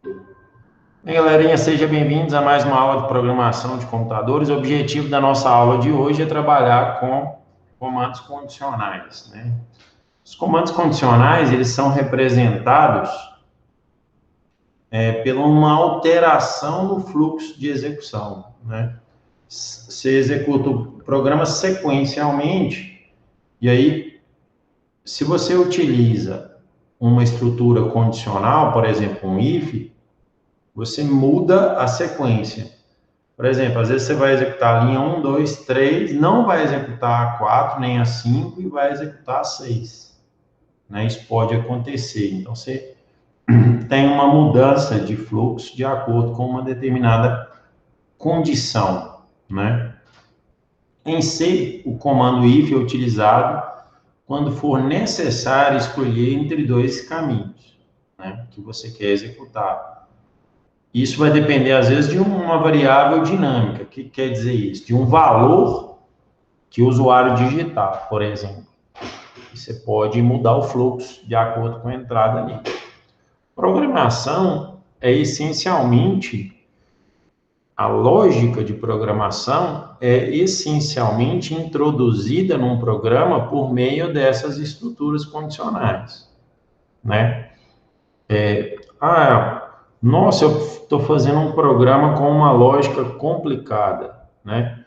Bem, galerinha, sejam bem-vindos a mais uma aula de programação de computadores. O objetivo da nossa aula de hoje é trabalhar com comandos condicionais, né? Os comandos condicionais, eles são representados pela uma alteração no fluxo de execução, né? Você executa o programa sequencialmente, e aí, se você utiliza uma estrutura condicional, por exemplo, um if, você muda a sequência. Por exemplo, às vezes você vai executar a linha 1, 2, 3, não vai executar a 4, nem a 5 e vai executar a 6. Né? Isso pode acontecer. Então, você tem uma mudança de fluxo de acordo com uma determinada condição. Né? Em C, o comando if é utilizado quando for necessário escolher entre dois caminhos, né, que você quer executar. Isso vai depender, às vezes, de uma variável dinâmica. O que quer dizer isso? De um valor que o usuário digitar, por exemplo. Você pode mudar o fluxo de acordo com a entrada ali. Programação é essencialmente, a lógica de programação é essencialmente introduzida num programa por meio dessas estruturas condicionais, né? Nossa, eu estou fazendo um programa com uma lógica complicada, né?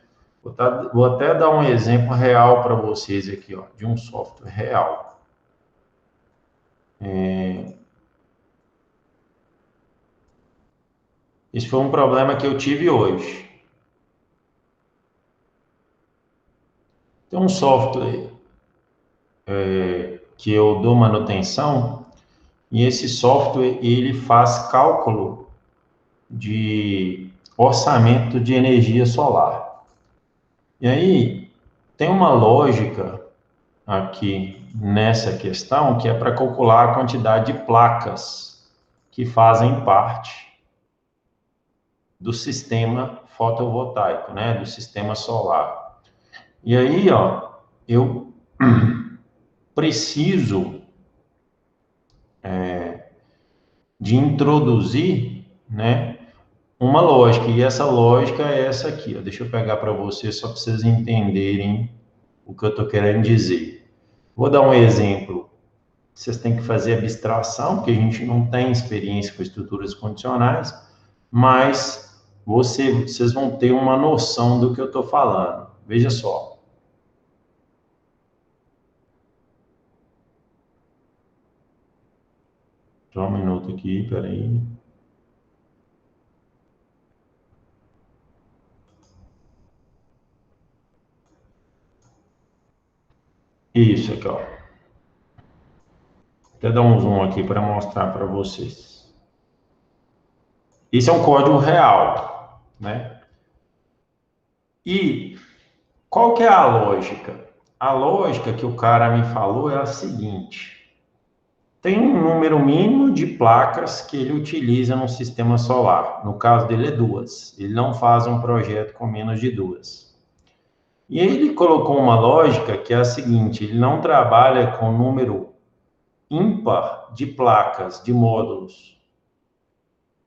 Vou até dar um exemplo real para vocês aqui, ó, de um software real. Esse foi um problema que eu tive hoje. Tem um software que eu dou manutenção e esse software ele faz cálculo de orçamento de energia solar. E aí tem uma lógica aqui nessa questão que é para calcular a quantidade de placas que fazem parte do sistema fotovoltaico, né, do sistema solar. E aí, ó, eu preciso de introduzir, né, uma lógica, e essa lógica é essa aqui, ó. Deixa eu pegar para vocês, só para vocês entenderem o que eu estou querendo dizer. Vou dar um exemplo. Vocês têm que fazer abstração, porque a gente não tem experiência com estruturas condicionais, mas vocês vão ter uma noção do que eu estou falando. Veja só. Só um minuto aqui, peraí. Isso aqui, ó. Vou até dar um zoom aqui para mostrar para vocês. Isso é um código real, né? E qual que é a lógica? A lógica que o cara me falou é a seguinte: tem um número mínimo de placas que ele utiliza no sistema solar. No caso dele é 2. Ele não faz um projeto com menos de 2. E ele colocou uma lógica que é a seguinte: ele não trabalha com número ímpar de placas, de módulos.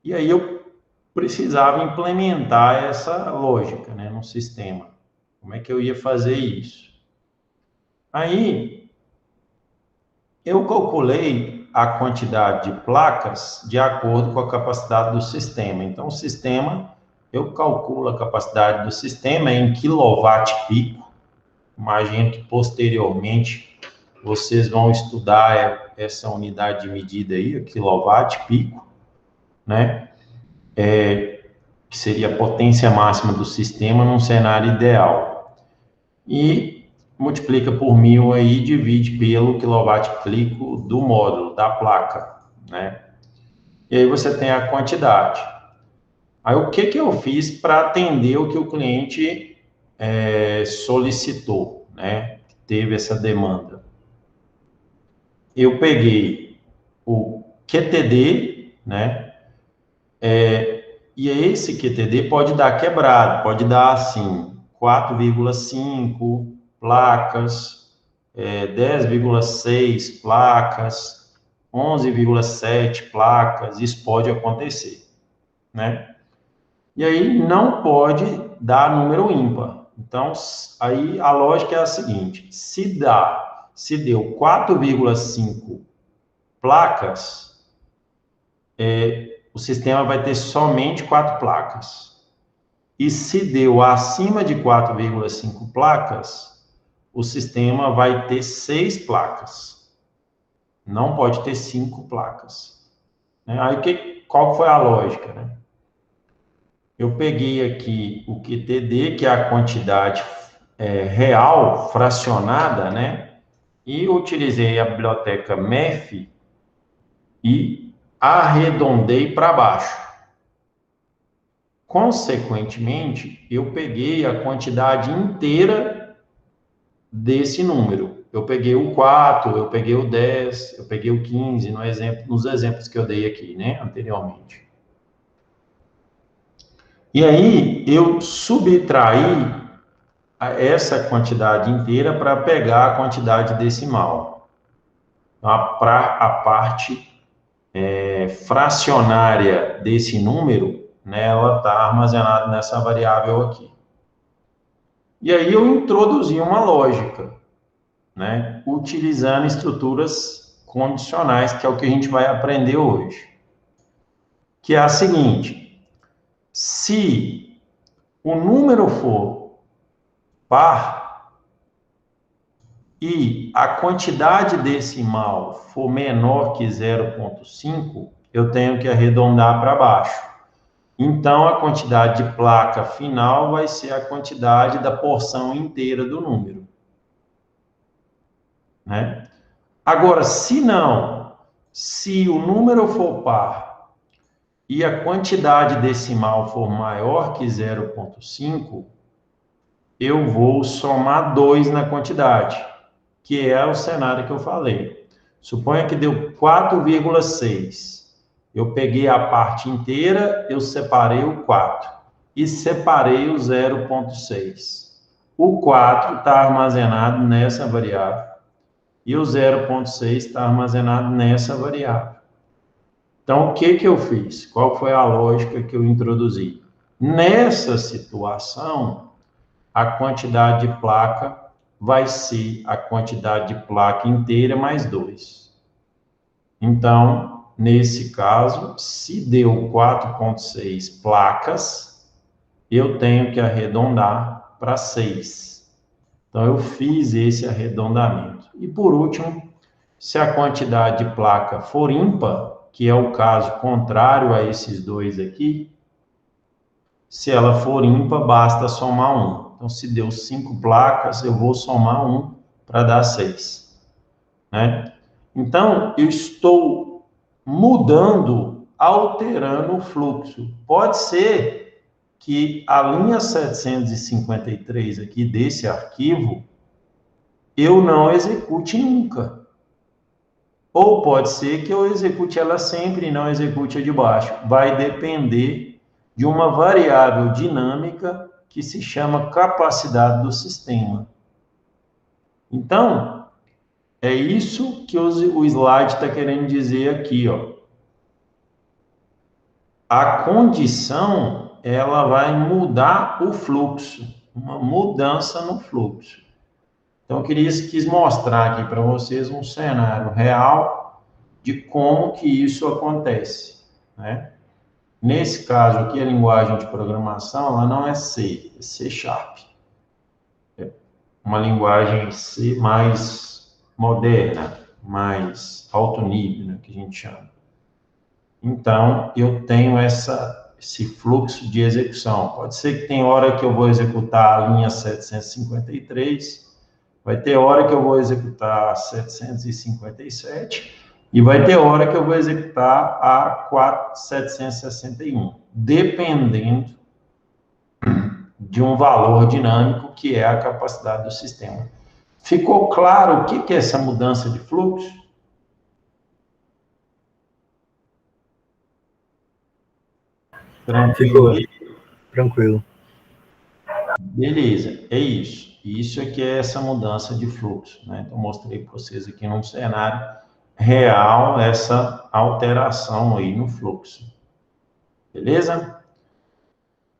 E aí eu precisava implementar essa lógica, né, no sistema. Como é que eu ia fazer isso? Aí eu calculei a quantidade de placas de acordo com a capacidade do sistema. Então, o sistema, eu calculo a capacidade do sistema em quilowatt-pico. Imagino que posteriormente vocês vão estudar essa unidade de medida aí, o quilowatt-pico, né? Que seria a potência máxima do sistema num cenário ideal. E multiplica por 1000 aí, divide pelo quilowatt-pico do módulo, da placa, né? E aí você tem a quantidade. Aí o que eu fiz para atender o que o cliente solicitou, né? Teve essa demanda. Eu peguei o QTD, né? E esse QTD pode dar quebrado, pode dar assim, 4,5 placas, 10,6 placas, 11,7 placas, isso pode acontecer, né? E aí não pode dar número ímpar. Então, aí a lógica é a seguinte: se deu 4,5 placas, o sistema vai ter somente 4 placas. E se deu acima de 4,5 placas, o sistema vai ter 6 placas. Não pode ter 5 placas. Aí, qual foi a lógica, né? Eu peguei aqui o QTD, que é a quantidade real fracionada, né? E utilizei a biblioteca MEF e arredondei para baixo. Consequentemente, eu peguei a quantidade inteira desse número. Eu peguei o 4, eu peguei o 10, eu peguei o 15, nos exemplos que eu dei aqui, né, anteriormente. E aí, eu subtraí essa quantidade inteira para pegar a quantidade decimal. Para a parte fracionária desse número, né, ela está armazenada nessa variável aqui. E aí eu introduzi uma lógica, né, utilizando estruturas condicionais, que é o que a gente vai aprender hoje. Que é a seguinte: se o número for par e a quantidade decimal for menor que 0,5, eu tenho que arredondar para baixo. Então, a quantidade de placa final vai ser a quantidade da porção inteira do número, né? Agora, se não, se o número for par e a quantidade decimal for maior que 0,5, eu vou somar 2 na quantidade, que é o cenário que eu falei. Suponha que deu 4,6. Eu peguei a parte inteira, eu separei o 4 e separei o 0,6. O 4 está armazenado nessa variável e o 0,6 está armazenado nessa variável. Então, o que eu fiz? Qual foi a lógica que eu introduzi? Nessa situação, a quantidade de placa vai ser a quantidade de placa inteira mais 2. Então, nesse caso, se deu 4,6 placas, eu tenho que arredondar para 6. Então, eu fiz esse arredondamento. E, por último, se a quantidade de placa for ímpar, que é o caso contrário a esses dois aqui, se ela for ímpar, basta somar 1. Então, se deu 5 placas, eu vou somar 1 para dar 6. Né? Então, eu estou mudando, alterando o fluxo. Pode ser que a linha 753 aqui desse arquivo, eu não execute nunca. Ou pode ser que eu execute ela sempre e não execute a de baixo. Vai depender de uma variável dinâmica que se chama capacidade do sistema. Então, é isso que o slide está querendo dizer aqui, ó. A condição, ela vai mudar o fluxo, uma mudança no fluxo. Então, eu quis mostrar aqui para vocês um cenário real de como que isso acontece, né? Nesse caso aqui, a linguagem de programação, ela não é C, é C Sharp. É uma linguagem C mais moderna, mais alto nível, né, que a gente chama. Então, eu tenho esse fluxo de execução. Pode ser que tem hora que eu vou executar a linha 753, vai ter hora que eu vou executar a 757, e vai ter hora que eu vou executar a 761, dependendo de um valor dinâmico que é a capacidade do sistema. Ficou claro o que é essa mudança de fluxo? Tranquilo aí? Tranquilo. Beleza, é isso. Isso é que é essa mudança de fluxo, né? Então, mostrei para vocês aqui num cenário real essa alteração aí no fluxo. Beleza?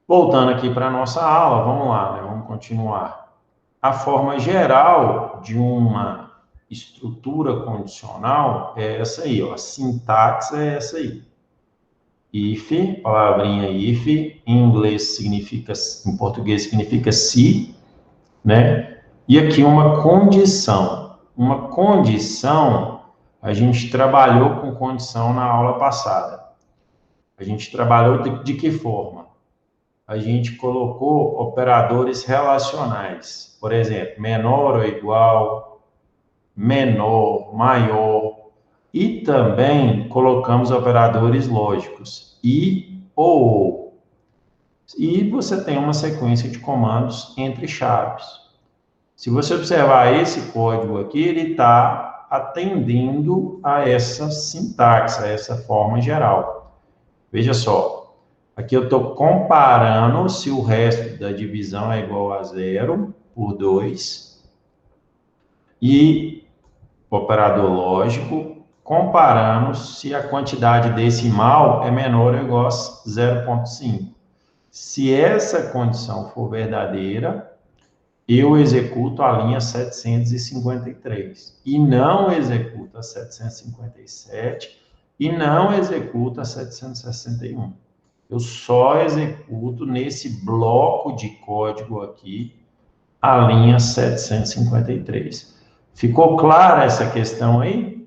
Voltando aqui para a nossa aula, vamos lá, né? Vamos continuar. A forma geral de uma estrutura condicional é essa aí, ó. A sintaxe é essa aí. If, palavrinha if, em inglês significa, em português significa se, né? E aqui uma condição. Uma condição, a gente trabalhou com condição na aula passada. A gente trabalhou de que forma? A gente colocou operadores relacionais. Por exemplo, menor ou igual, menor, maior. E também colocamos operadores lógicos, e ou. E você tem uma sequência de comandos entre chaves. Se você observar esse código aqui, ele está atendendo a essa sintaxe, a essa forma geral. Veja só, aqui eu estou comparando se o resto da divisão é igual a 0 por 2 e operador lógico, comparando se a quantidade decimal é menor ou igual a 0,5. Se essa condição for verdadeira, eu executo a linha 753 e não executo a 757 e não executo a 761. Eu só executo nesse bloco de código aqui a linha 753. Ficou clara essa questão aí?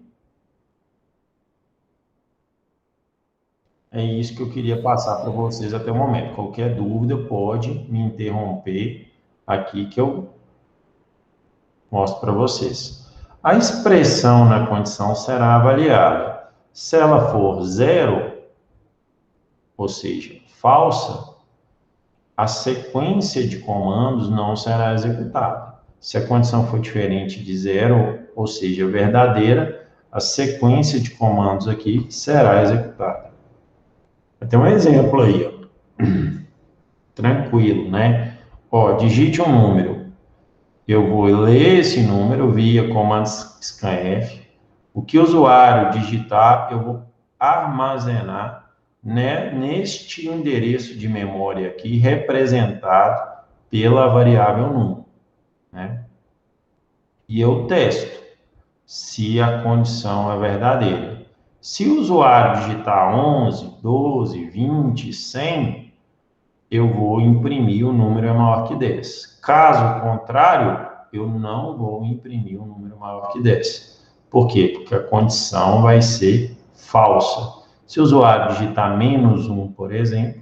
É isso que eu queria passar para vocês até o momento. Qualquer dúvida pode me interromper aqui que eu mostro para vocês. A expressão na condição será avaliada. Se ela for zero, ou seja, falsa, a sequência de comandos não será executada. Se a condição for diferente de zero, ou seja, verdadeira, a sequência de comandos aqui será executada. Tem um exemplo aí, ó. Tranquilo, né? Ó, digite um número. Eu vou ler esse número via comando scanf. O que o usuário digitar, eu vou armazenar, né, neste endereço de memória aqui, representado pela variável número, né? E eu testo se a condição é verdadeira. Se o usuário digitar 11, 12, 20, 100, eu vou imprimir o número é maior que 10. Caso contrário, eu não vou imprimir um número maior que 10. Por quê? Porque a condição vai ser falsa. Se o usuário digitar menos 1, por exemplo,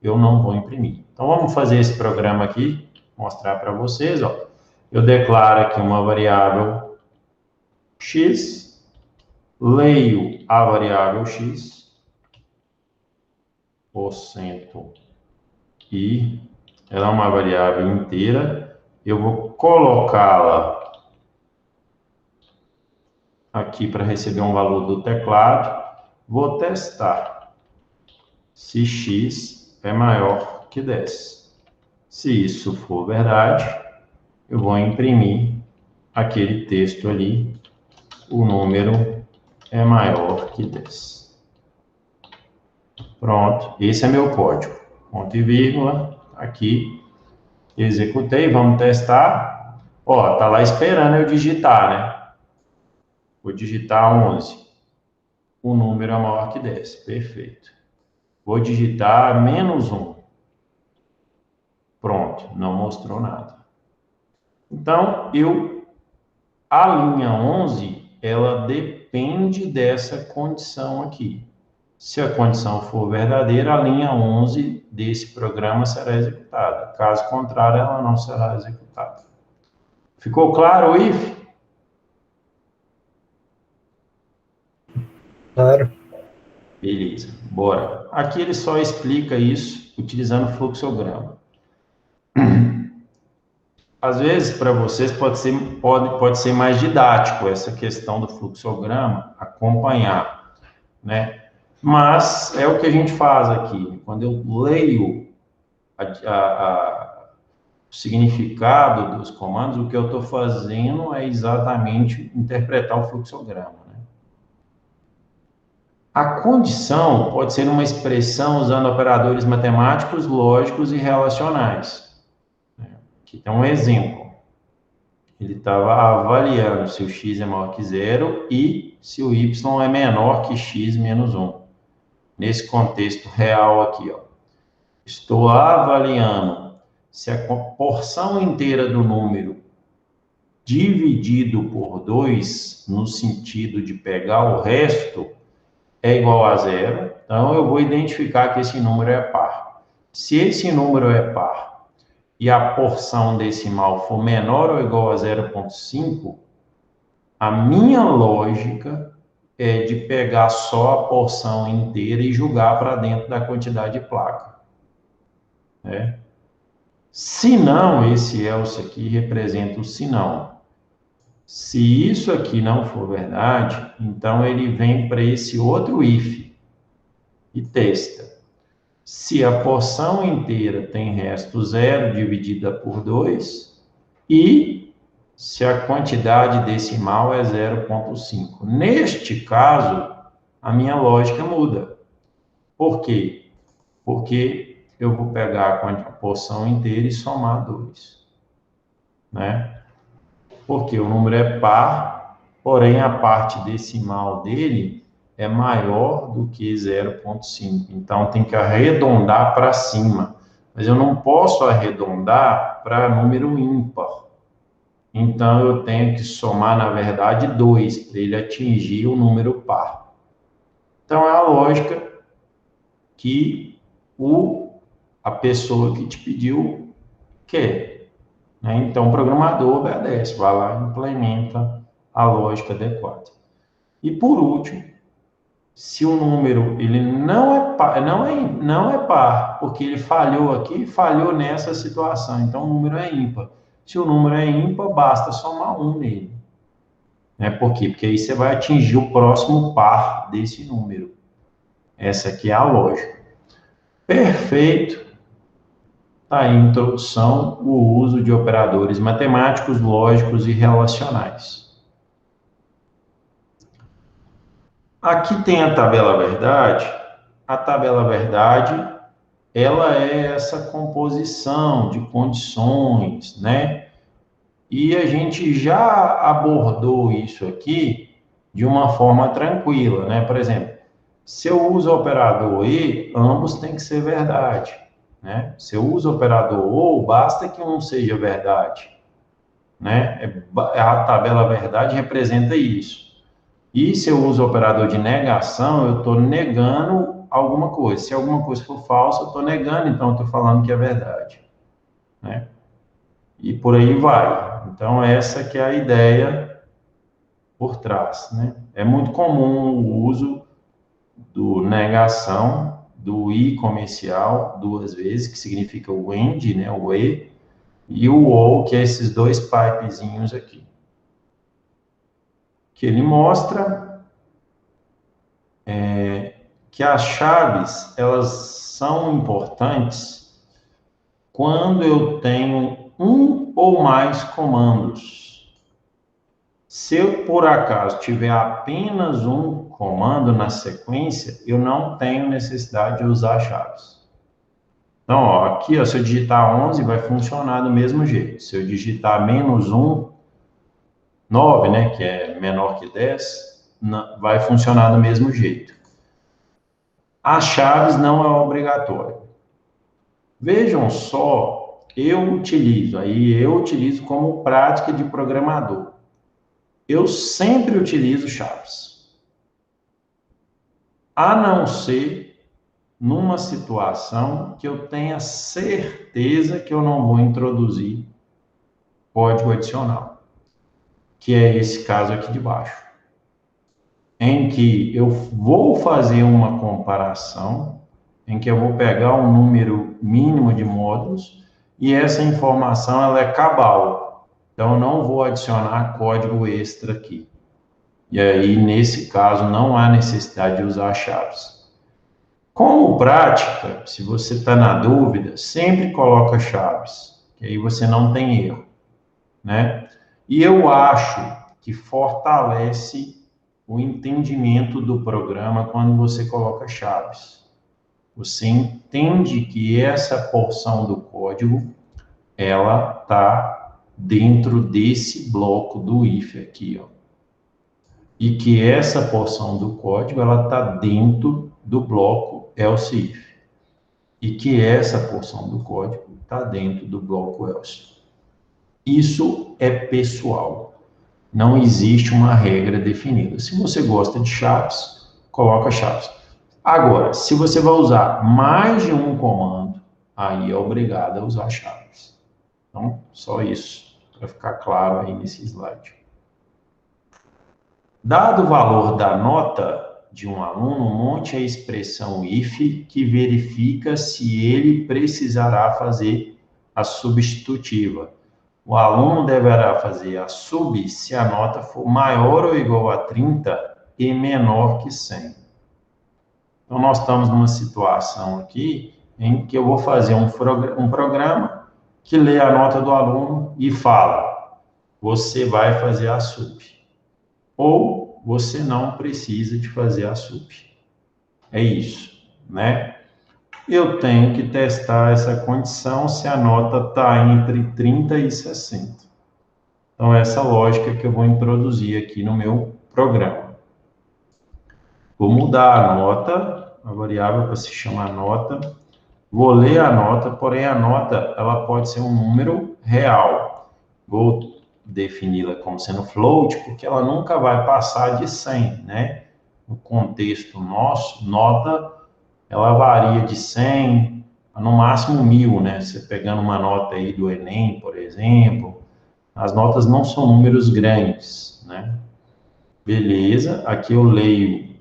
eu não vou imprimir. Então, vamos fazer esse programa aqui, mostrar para vocês. Ó. Eu declaro aqui uma variável x, leio a variável x, porcento i, ela é uma variável inteira, eu vou colocá-la aqui para receber um valor do teclado, vou testar se x é maior que 10. Se isso for verdade, eu vou imprimir aquele texto ali, o número é maior que 10. Pronto, esse é meu código. Ponto e vírgula, aqui, executei, vamos testar. Ó, tá lá esperando eu digitar, né? Vou digitar 11. O número é maior que 10, perfeito. Vou digitar menos 1. Pronto, não mostrou nada. Então, a linha 11, ela depende dessa condição aqui. Se a condição for verdadeira, a linha 11 desse programa será executada. Caso contrário, ela não será executada. Ficou claro o if? Claro. Beleza, bora. Aqui ele só explica isso utilizando fluxograma. Às vezes, para vocês, pode ser mais didático essa questão do fluxograma, acompanhar, né? Mas é o que a gente faz aqui. Quando eu leio o significado dos comandos, o que eu estou fazendo é exatamente interpretar o fluxograma, né? A condição pode ser uma expressão usando operadores matemáticos, lógicos e relacionais. Aqui tem um exemplo. Ele estava avaliando se o x é maior que zero e se o y é menor que x menos 1. Nesse contexto real aqui, ó. Estou avaliando se a porção inteira do número dividido por 2, no sentido de pegar o resto, é igual a zero. Então, eu vou identificar que esse número é par. Se esse número é par e a porção decimal for menor ou igual a 0,5, a minha lógica é de pegar só a porção inteira e jogar para dentro da quantidade de placa. Né? Se não, esse else aqui representa o se não. Se isso aqui não for verdade, então ele vem para esse outro if e testa. Se a porção inteira tem resto zero dividida por 2 e se a quantidade decimal é 0,5. Neste caso, a minha lógica muda. Por quê? Porque eu vou pegar a porção inteira e somar 2. Né? Porque o número é par, porém a parte decimal dele é maior do que 0,5. Então, tem que arredondar para cima. Mas eu não posso arredondar para número ímpar. Então, eu tenho que somar, na verdade, 2, para ele atingir o número par. Então, é a lógica que a pessoa que te pediu quer. Né? Então, o programador obedece, vai lá e implementa a lógica adequada. E, por último, se o número ele não é par, porque ele falhou aqui, falhou nessa situação, então o número é ímpar. Se o número é ímpar, basta somar 1 nele. Né? Por quê? Porque aí você vai atingir o próximo par desse número. Essa aqui é a lógica. Perfeito. Tá aí, introdução, o uso de operadores matemáticos, lógicos e relacionais. Aqui tem a tabela verdade. A tabela verdade, ela é essa composição de condições, né? E a gente já abordou isso aqui de uma forma tranquila, né? Por exemplo, se eu uso o operador e, ambos têm que ser verdade. Né? Se eu uso o operador ou, basta que um seja verdade. Né? A tabela verdade representa isso. E se eu uso o operador de negação, eu estou negando alguma coisa. Se alguma coisa for falsa, eu estou negando, então eu estou falando que é verdade. Né? E por aí vai. Então, essa que é a ideia por trás. Né? É muito comum o uso do negação, do i comercial 2 vezes, que significa o end, né, o e o ou, que é esses 2 pipezinhos aqui. Que ele mostra que as chaves, elas são importantes quando eu tenho um ou mais comandos. Se eu, por acaso, tiver apenas um comando na sequência, eu não tenho necessidade de usar chaves. Então, ó, aqui, ó, se eu digitar 11, vai funcionar do mesmo jeito. Se eu digitar menos 1, 9, né, que é menor que 10, vai funcionar do mesmo jeito. As chaves não é obrigatório. Vejam só, eu utilizo como prática de programador. Eu sempre utilizo chaves. A não ser numa situação que eu tenha certeza que eu não vou introduzir código adicional, que é esse caso aqui de baixo, em que eu vou fazer uma comparação, em que eu vou pegar um número mínimo de módulos e essa informação ela é cabal, então eu não vou adicionar código extra aqui. E aí, nesse caso, não há necessidade de usar chaves. Como prática, se você está na dúvida, sempre coloca chaves, que aí você não tem erro, né? E eu acho que fortalece o entendimento do programa quando você coloca chaves. Você entende que essa porção do código, ela está dentro desse bloco do if aqui, ó. E que essa porção do código, ela está dentro do bloco else if. E que essa porção do código está dentro do bloco else. Isso é pessoal. Não existe uma regra definida. Se você gosta de chaves, coloca chaves. Agora, se você vai usar mais de um comando, aí é obrigado a usar chaves. Então, só isso, para ficar claro aí nesse slide. Dado o valor da nota de um aluno, monte a expressão if que verifica se ele precisará fazer a substitutiva. O aluno deverá fazer a sub se a nota for maior ou igual a 30 e menor que 100. Então, nós estamos numa situação aqui em que eu vou fazer um programa que lê a nota do aluno e fala, você vai fazer a sub. Ou você não precisa de fazer a sub. É isso, né? Eu tenho que testar essa condição se a nota está entre 30 e 60. Então, essa lógica que eu vou introduzir aqui no meu programa. Vou mudar a nota, a variável para se chamar nota. Vou ler a nota, porém a nota ela pode ser um número real. Vou defini-la como sendo float, porque ela nunca vai passar de 100, né? No contexto nosso, nota, ela varia de 100 a no máximo 1000, né? Você pegando uma nota aí do Enem, por exemplo, as notas não são números grandes, né? Beleza, aqui eu leio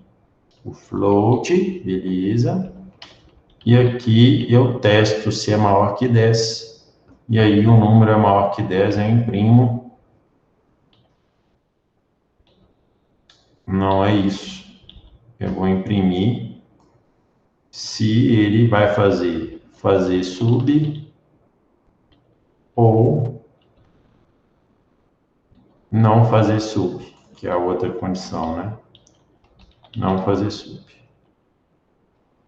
o float, beleza. E aqui eu testo se é maior que 10. E aí o número é maior que 10, eu imprimo. Não é isso. Eu vou imprimir se ele vai fazer sub ou não fazer sub, que é a outra condição, né? Não fazer sub.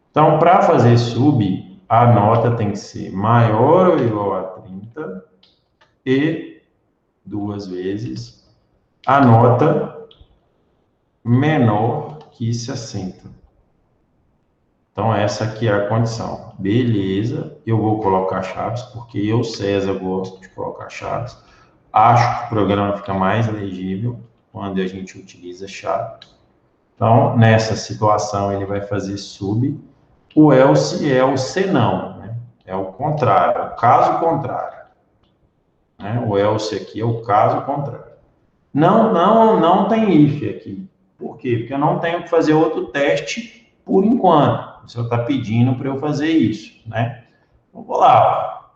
Então, para fazer sub, a nota tem que ser maior ou igual a 30 e, duas vezes, a nota menor que 60. Então, essa aqui é a condição. Beleza, eu vou colocar chaves, porque eu, César, gosto de colocar chaves. Acho que o programa fica mais legível quando a gente utiliza chave. Então, nessa situação, ele vai fazer sub. O else é o senão, né? É o contrário, o caso contrário. Né? O else aqui é o caso contrário. Não tem if aqui. Por quê? Porque eu não tenho que fazer outro teste por enquanto. O senhor está pedindo para eu fazer isso, né? Então, vou lá. Ó.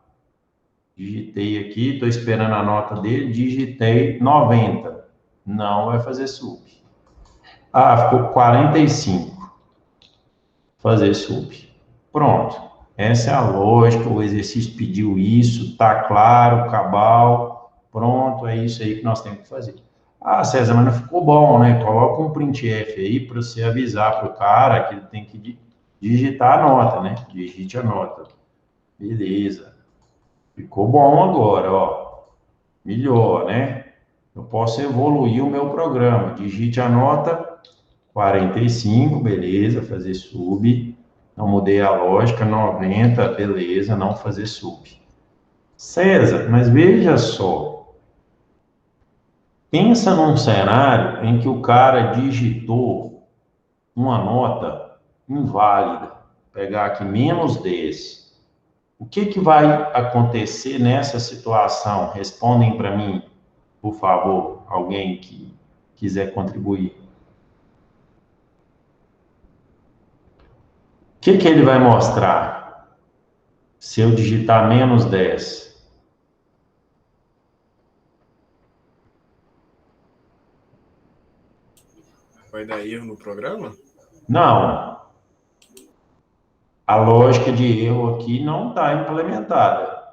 Digitei aqui, estou esperando a nota dele, digitei 90. Não vai fazer sub. Ah, ficou 45. Fazer sub. Pronto. Essa é a lógica, o exercício pediu isso, está claro, cabal, pronto, é isso aí que nós temos que fazer. Ah, César, mas não ficou bom, né? Coloca um printf aí para você avisar para o cara que ele tem que digitar a nota, né? Digite a nota. Beleza. Ficou bom agora, ó. Melhor, né? Eu posso evoluir o meu programa. Digite a nota 45, beleza, fazer sub. Não mudei a lógica, 90, beleza, não fazer sub. César, mas veja só. Pensa num cenário em que o cara digitou uma nota inválida. Pegar aqui menos 10. O que vai acontecer nessa situação? Respondem para mim, por favor, alguém que quiser contribuir. O que ele vai mostrar se eu digitar menos 10? Vai dar erro no programa? Não. A lógica de erro aqui não está implementada.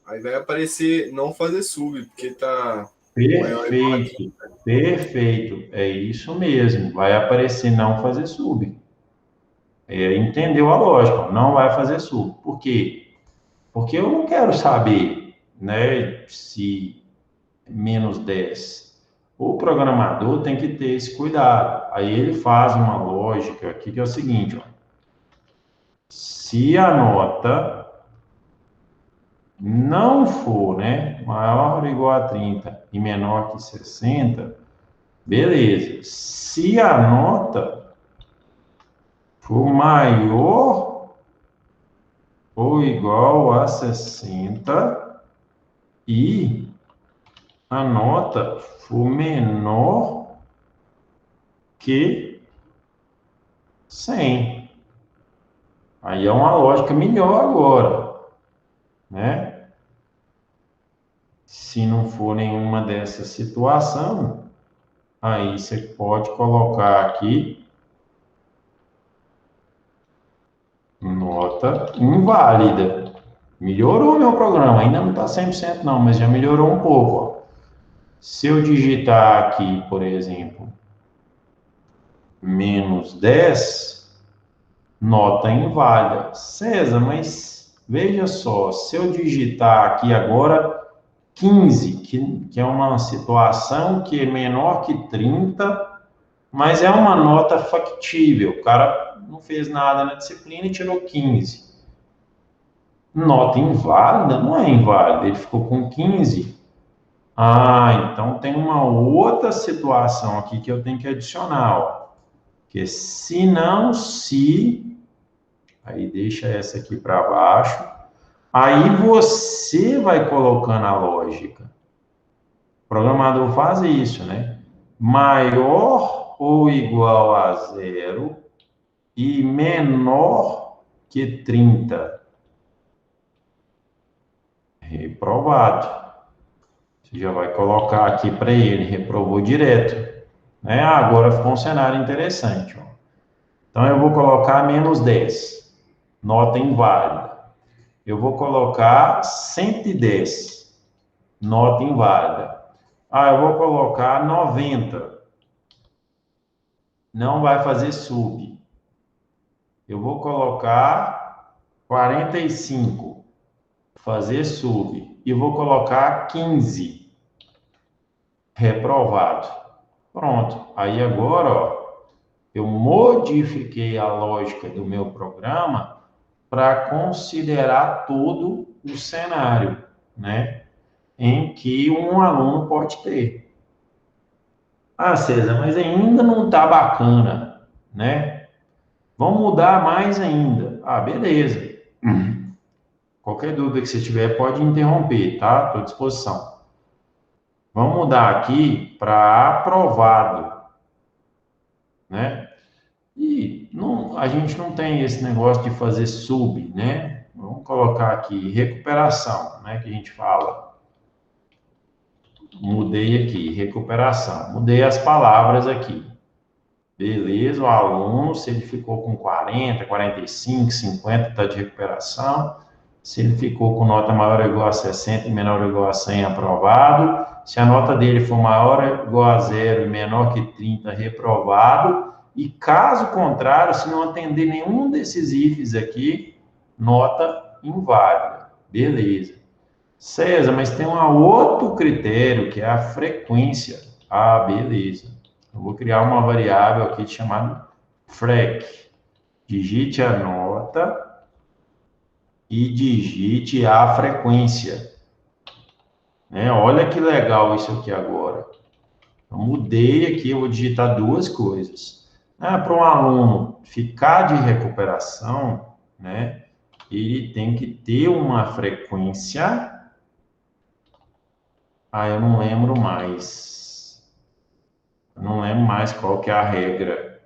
Aí vai aparecer não fazer sub, porque tá Maior ou igual a Perfeito, 30. perfeito. É isso mesmo. Vai aparecer não fazer sub. Entendeu a lógica? Não vai fazer sub. Por quê? Porque eu não quero saber, né, se menos 10. O programador tem que ter esse cuidado. Aí ele faz uma lógica aqui que é o seguinte, ó. Se a nota não for, né, maior ou igual a 30 e menor que 60, beleza. Se a nota for maior ou igual a 60 e a nota for menor que 100. Aí é uma lógica melhor agora, né? Se não for nenhuma dessa situação, aí você pode colocar aqui nota inválida. Melhorou meu programa, ainda não está 100% não, mas já melhorou um pouco. Ó. Se eu digitar aqui, por exemplo, menos 10, nota inválida. César, mas veja só, se eu digitar aqui agora 15, que é uma situação que é menor que 30, mas é uma nota factível. O cara não fez nada na disciplina e tirou 15. Nota inválida? Não é inválida, ele ficou com 15. Ah, então tem uma outra situação aqui que eu tenho que adicionar, ó. Que é se não, se... Aí deixa essa aqui para baixo. Aí você vai colocando a lógica. O programador faz isso, né? Maior ou igual a zero e menor que 30. Reprovado. Você já vai colocar aqui para ele, reprovou direto. Né? Agora ficou um cenário interessante. Ó. Então eu vou colocar menos 10, nota inválida. Eu vou colocar 110, nota inválida. Ah, eu vou colocar 90, não vai fazer sub. Eu vou colocar 45, fazer sub. E vou colocar 15, reprovado. Pronto. Aí agora, ó, eu modifiquei a lógica do meu programa para considerar todo o cenário, né, em que um aluno pode ter. Ah, César, mas ainda não está bacana, né? Vamos mudar mais ainda. Ah, beleza. Qualquer dúvida que você tiver, pode interromper, tá? Estou à disposição. Vamos mudar aqui para aprovado, né? E não, a gente não tem esse negócio de fazer sub, né? Vamos colocar aqui recuperação, né? Que a gente fala. Mudei aqui, recuperação. Mudei as palavras aqui. Beleza, o aluno, se ele ficou com 40, 45, 50, está de recuperação. Se ele ficou com nota maior ou igual a 60 e menor ou igual a 100, aprovado. Se a nota dele for maior ou igual a 0 e menor que 30, reprovado. E caso contrário, se não atender nenhum desses ifs aqui, nota inválida. Beleza. César, mas tem um outro critério, que é a frequência. Ah, beleza. Eu vou criar uma variável aqui chamada frec. Digite a nota e digite a frequência. Né? Olha que legal isso aqui agora. Eu mudei aqui, eu vou digitar duas coisas. Para um aluno ficar de recuperação, né, ele tem que ter uma frequência. Ah, eu não lembro mais. Eu não lembro mais qual que é a regra.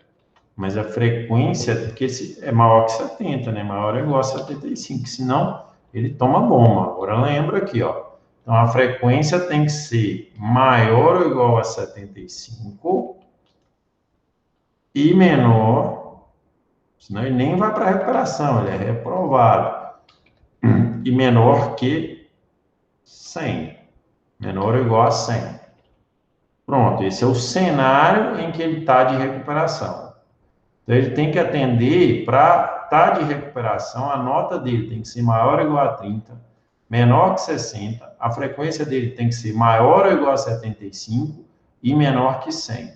Mas a frequência, porque é maior que 70, né? Maior é igual a 75, senão ele toma bomba. Agora lembra aqui, ó. Então a frequência tem que ser maior ou igual a 75 e menor, senão ele nem vai para a recuperação, ele é reprovado. E menor que 100. Menor ou igual a 100. Pronto, esse é o cenário em que ele está de recuperação. Então, ele tem que atender, para estar de recuperação, a nota dele tem que ser maior ou igual a 30, menor que 60, a frequência dele tem que ser maior ou igual a 75 e menor que 100.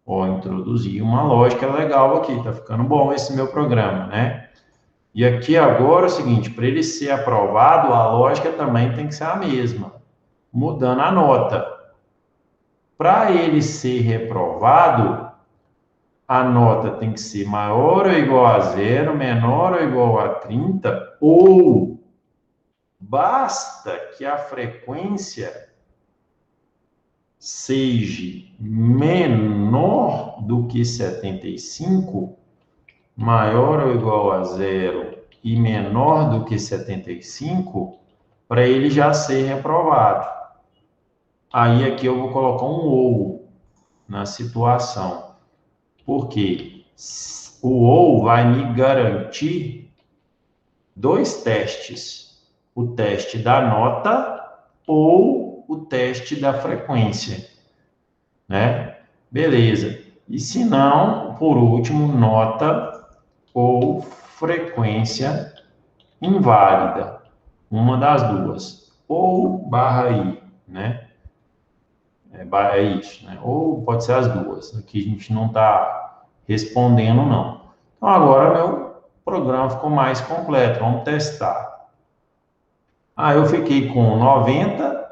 Ó, introduzi uma lógica legal aqui, tá ficando bom esse meu programa, né? E aqui agora é o seguinte, para ele ser aprovado, a lógica também tem que ser a mesma, mudando a nota. Para ele ser reprovado, a nota tem que ser maior ou igual a 0, menor ou igual a 30, ou basta que a frequência seja menor do que 75, maior ou igual a 0 e menor do que 75, para ele já ser reprovado. Aí aqui eu vou colocar um ou na situação. Porque o ou vai me garantir dois testes: o teste da nota ou o teste da frequência, né? Beleza. E se não, por último, nota ou frequência inválida, uma das duas, ou barra i, né? É isso, né? Ou pode ser as duas. Aqui a gente não está respondendo, não. Então, agora meu programa ficou mais completo. Vamos testar. Eu fiquei com 90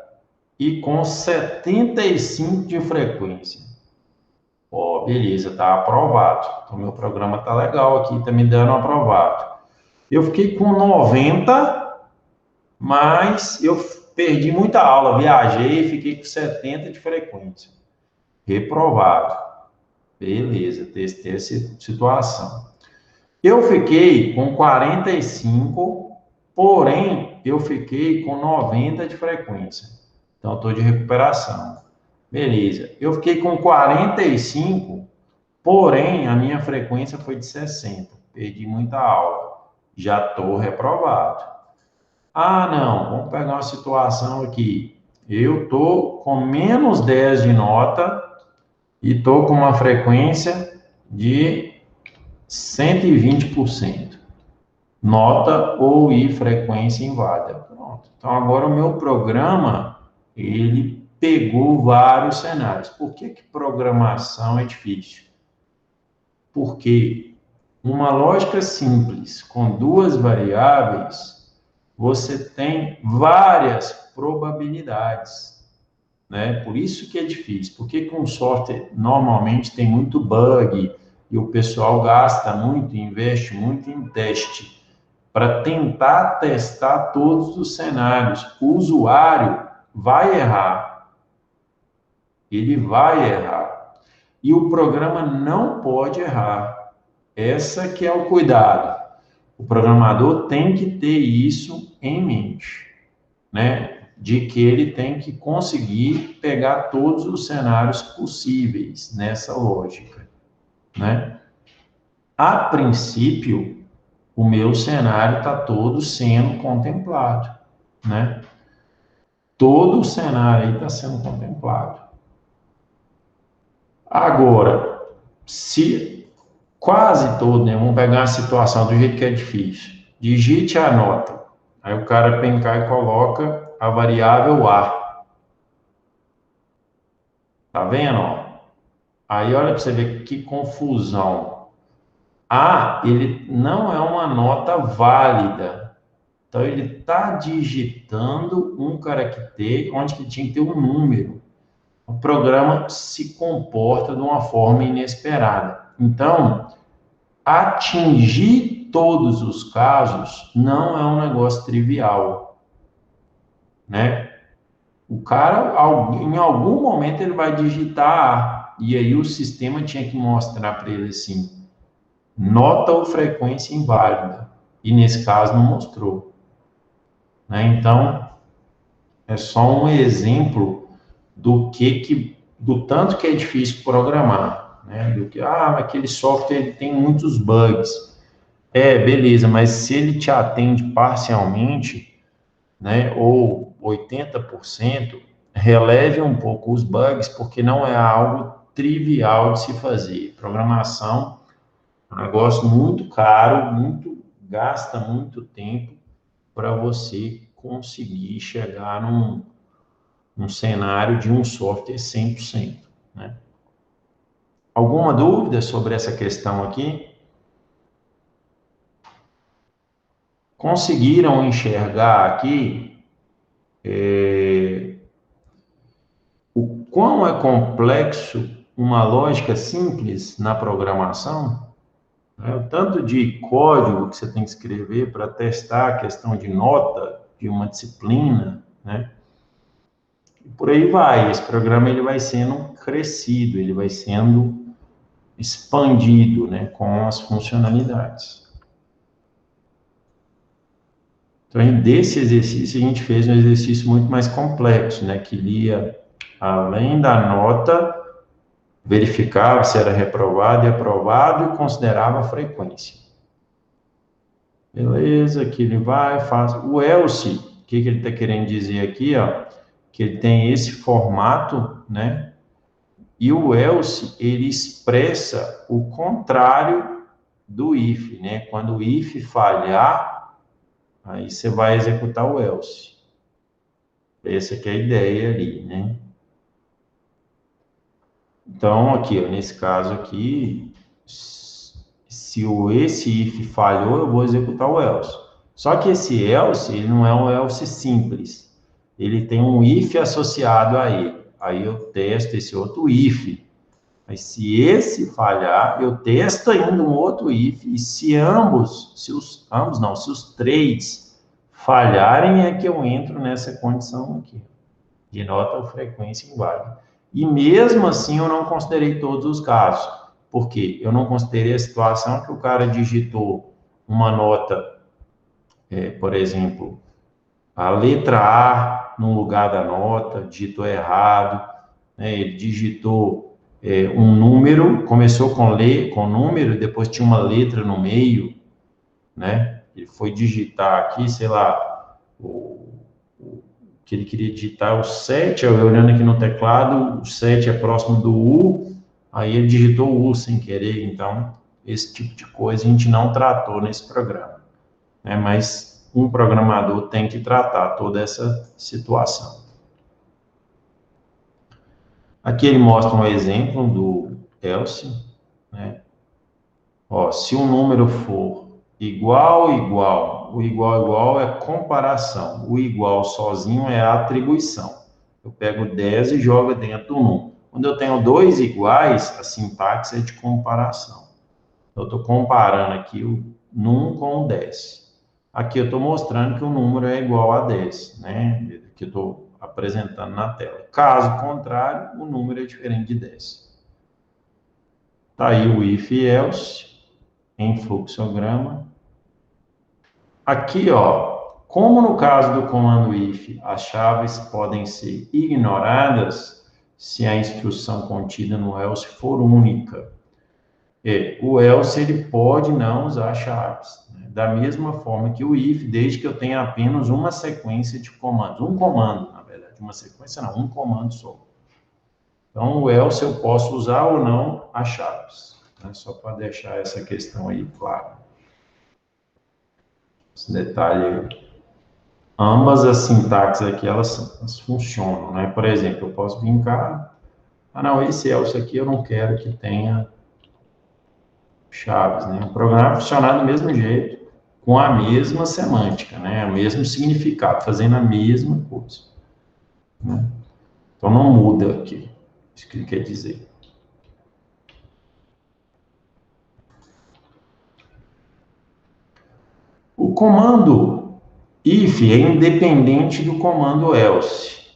e com 75 de frequência. Ó, beleza, tá aprovado. Então, meu programa tá legal aqui, tá me dando aprovado. Eu fiquei com 90, mas eu perdi muita aula, viajei e fiquei com 70 de frequência. Reprovado. Beleza, testei essa situação. Eu fiquei com 45, porém, eu fiquei com 90 de frequência. Então, estou de recuperação. Beleza. Eu fiquei com 45, porém, a minha frequência foi de 60. Perdi muita aula. Já estou reprovado. Não, vamos pegar uma situação aqui. Eu estou com menos 10 de nota e estou com uma frequência de 120%. Nota ou i frequência inválida. Pronto. Então, agora o meu programa, ele pegou vários cenários. Por que programação é difícil? Porque uma lógica simples, com duas variáveis, você tem várias probabilidades, né? Por isso que é difícil. Porque com software, normalmente, tem muito bug, e o pessoal gasta muito, investe muito em teste, para tentar testar todos os cenários. O usuário vai errar. Ele vai errar. E o programa não pode errar. Essa que é o cuidado. O programador tem que ter isso em mente, né? De que ele tem que conseguir pegar todos os cenários possíveis nessa lógica, né? A princípio, o meu cenário está todo sendo contemplado, né? Todo o cenário aí está sendo contemplado. Agora, se quase todo, né? Vamos pegar uma situação do jeito que é difícil. Digite a nota. Aí o cara vem cá e coloca a variável A. Tá vendo? Aí olha para você ver que confusão. Ele não é uma nota válida. Então, ele está digitando um caractere onde que tinha que ter um número. O programa se comporta de uma forma inesperada. Então, atingir todos os casos não é um negócio trivial, né? O cara, em algum momento, ele vai digitar A, e aí o sistema tinha que mostrar para ele assim, nota ou frequência inválida, e nesse caso não mostrou, né? Então, é só um exemplo do tanto que é difícil programar, né? Do que, aquele software ele tem muitos bugs. Beleza, mas se ele te atende parcialmente, né, ou 80%, releve um pouco os bugs, porque não é algo trivial de se fazer. Programação é um negócio muito caro, gasta muito tempo para você conseguir chegar num cenário de um software 100%, né? Alguma dúvida sobre essa questão aqui? Conseguiram enxergar aqui o quão é complexo uma lógica simples na programação? O tanto de código que você tem que escrever para testar a questão de nota de uma disciplina, né? E por aí vai. Esse programa ele vai sendo crescido, ele vai sendo expandido, né, com as funcionalidades. Então, desse exercício, a gente fez um exercício muito mais complexo, né, que lia, além da nota, verificava se era reprovado e aprovado e considerava a frequência. Beleza, aqui ele vai, faz. O else, o que ele está querendo dizer aqui, ó, que ele tem esse formato, né, e o else, ele expressa o contrário do if, né, quando o if falhar, aí você vai executar o else. Essa que é a ideia ali, né? Então, aqui, ó, nesse caso aqui, se esse if falhou, eu vou executar o else. Só que esse else, ele não é um else simples. Ele tem um if associado a ele. Aí eu testo esse outro if. Mas se esse falhar, eu testo ainda um outro if. E se os três falharem, é que eu entro nessa condição aqui, de nota ou frequência inválida. E mesmo assim, eu não considerei todos os casos. Por quê? Eu não considerei a situação que o cara digitou uma nota, por exemplo, a letra A no lugar da nota, digitou errado, né? Ele digitou um número, começou com número, depois tinha uma letra no meio, né? Ele foi digitar aqui, sei lá, que ele queria digitar o 7, eu olhando aqui no teclado, o 7 é próximo do U, aí ele digitou o U sem querer, então esse tipo de coisa a gente não tratou nesse programa, né? Mas um programador tem que tratar toda essa situação. Aqui ele mostra um exemplo do else, né? Ó, se um número for igual, igual, o igual, igual é comparação, o igual sozinho é atribuição. Eu pego 10 e jogo dentro do 1. Quando eu tenho dois iguais, a sintaxe é de comparação. Eu estou comparando aqui o num com o 10. Aqui eu estou mostrando que o número é igual a 10, né? Que eu estou apresentando na tela. Caso contrário, o número é diferente de 10. Tá aí o if e else em fluxograma. Aqui, ó, como no caso do comando if, as chaves podem ser ignoradas se a instrução contida no else for única. O else ele pode não usar chaves, né? Da mesma forma que o if, desde que eu tenha apenas uma sequência de comandos. Um comando, na verdade, uma sequência não, um comando só. Então, o else eu posso usar ou não as chaves, né? Só para deixar essa questão aí clara. Esse detalhe aí. Ambas as sintaxes aqui, elas funcionam, né? Por exemplo, eu posso brincar, não, esse else aqui eu não quero que tenha chaves, né? O programa vai funcionar do mesmo jeito, com a mesma semântica, né? O mesmo significado, fazendo a mesma coisa, né? Então, não muda aqui, isso que ele quer dizer. O comando if é independente do comando else.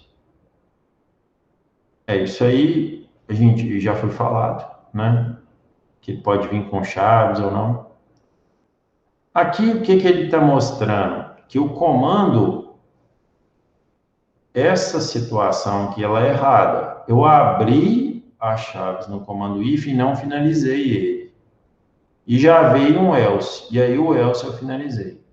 Isso aí, a gente já foi falado, né? Que pode vir com chaves ou não. Aqui, o que ele está mostrando? Que o comando, essa situação aqui, ela é errada. Eu abri as chaves no comando if e não finalizei ele. E já veio um else, e aí o else eu finalizei.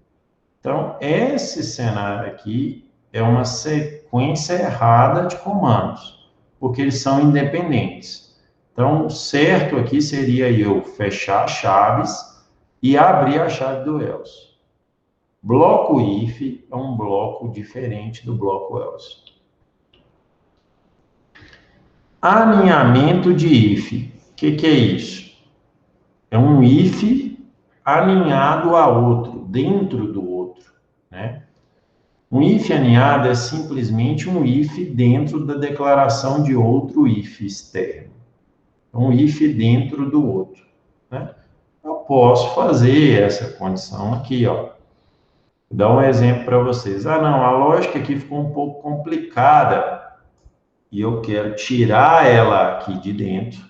Então, esse cenário aqui é uma sequência sequência errada de comandos, porque eles são independentes. Então, o certo aqui seria eu fechar chaves e abrir a chave do else. Bloco if é um bloco diferente do bloco else. Alinhamento de if. O que é isso? É um if alinhado a outro, dentro do outro, né? Um if alinhado é simplesmente um if dentro da declaração de outro if externo. Um if dentro do outro, né? Eu posso fazer essa condição aqui, ó. Vou dar um exemplo para vocês. Ah, não, a lógica aqui ficou um pouco complicada e eu quero tirar ela aqui de dentro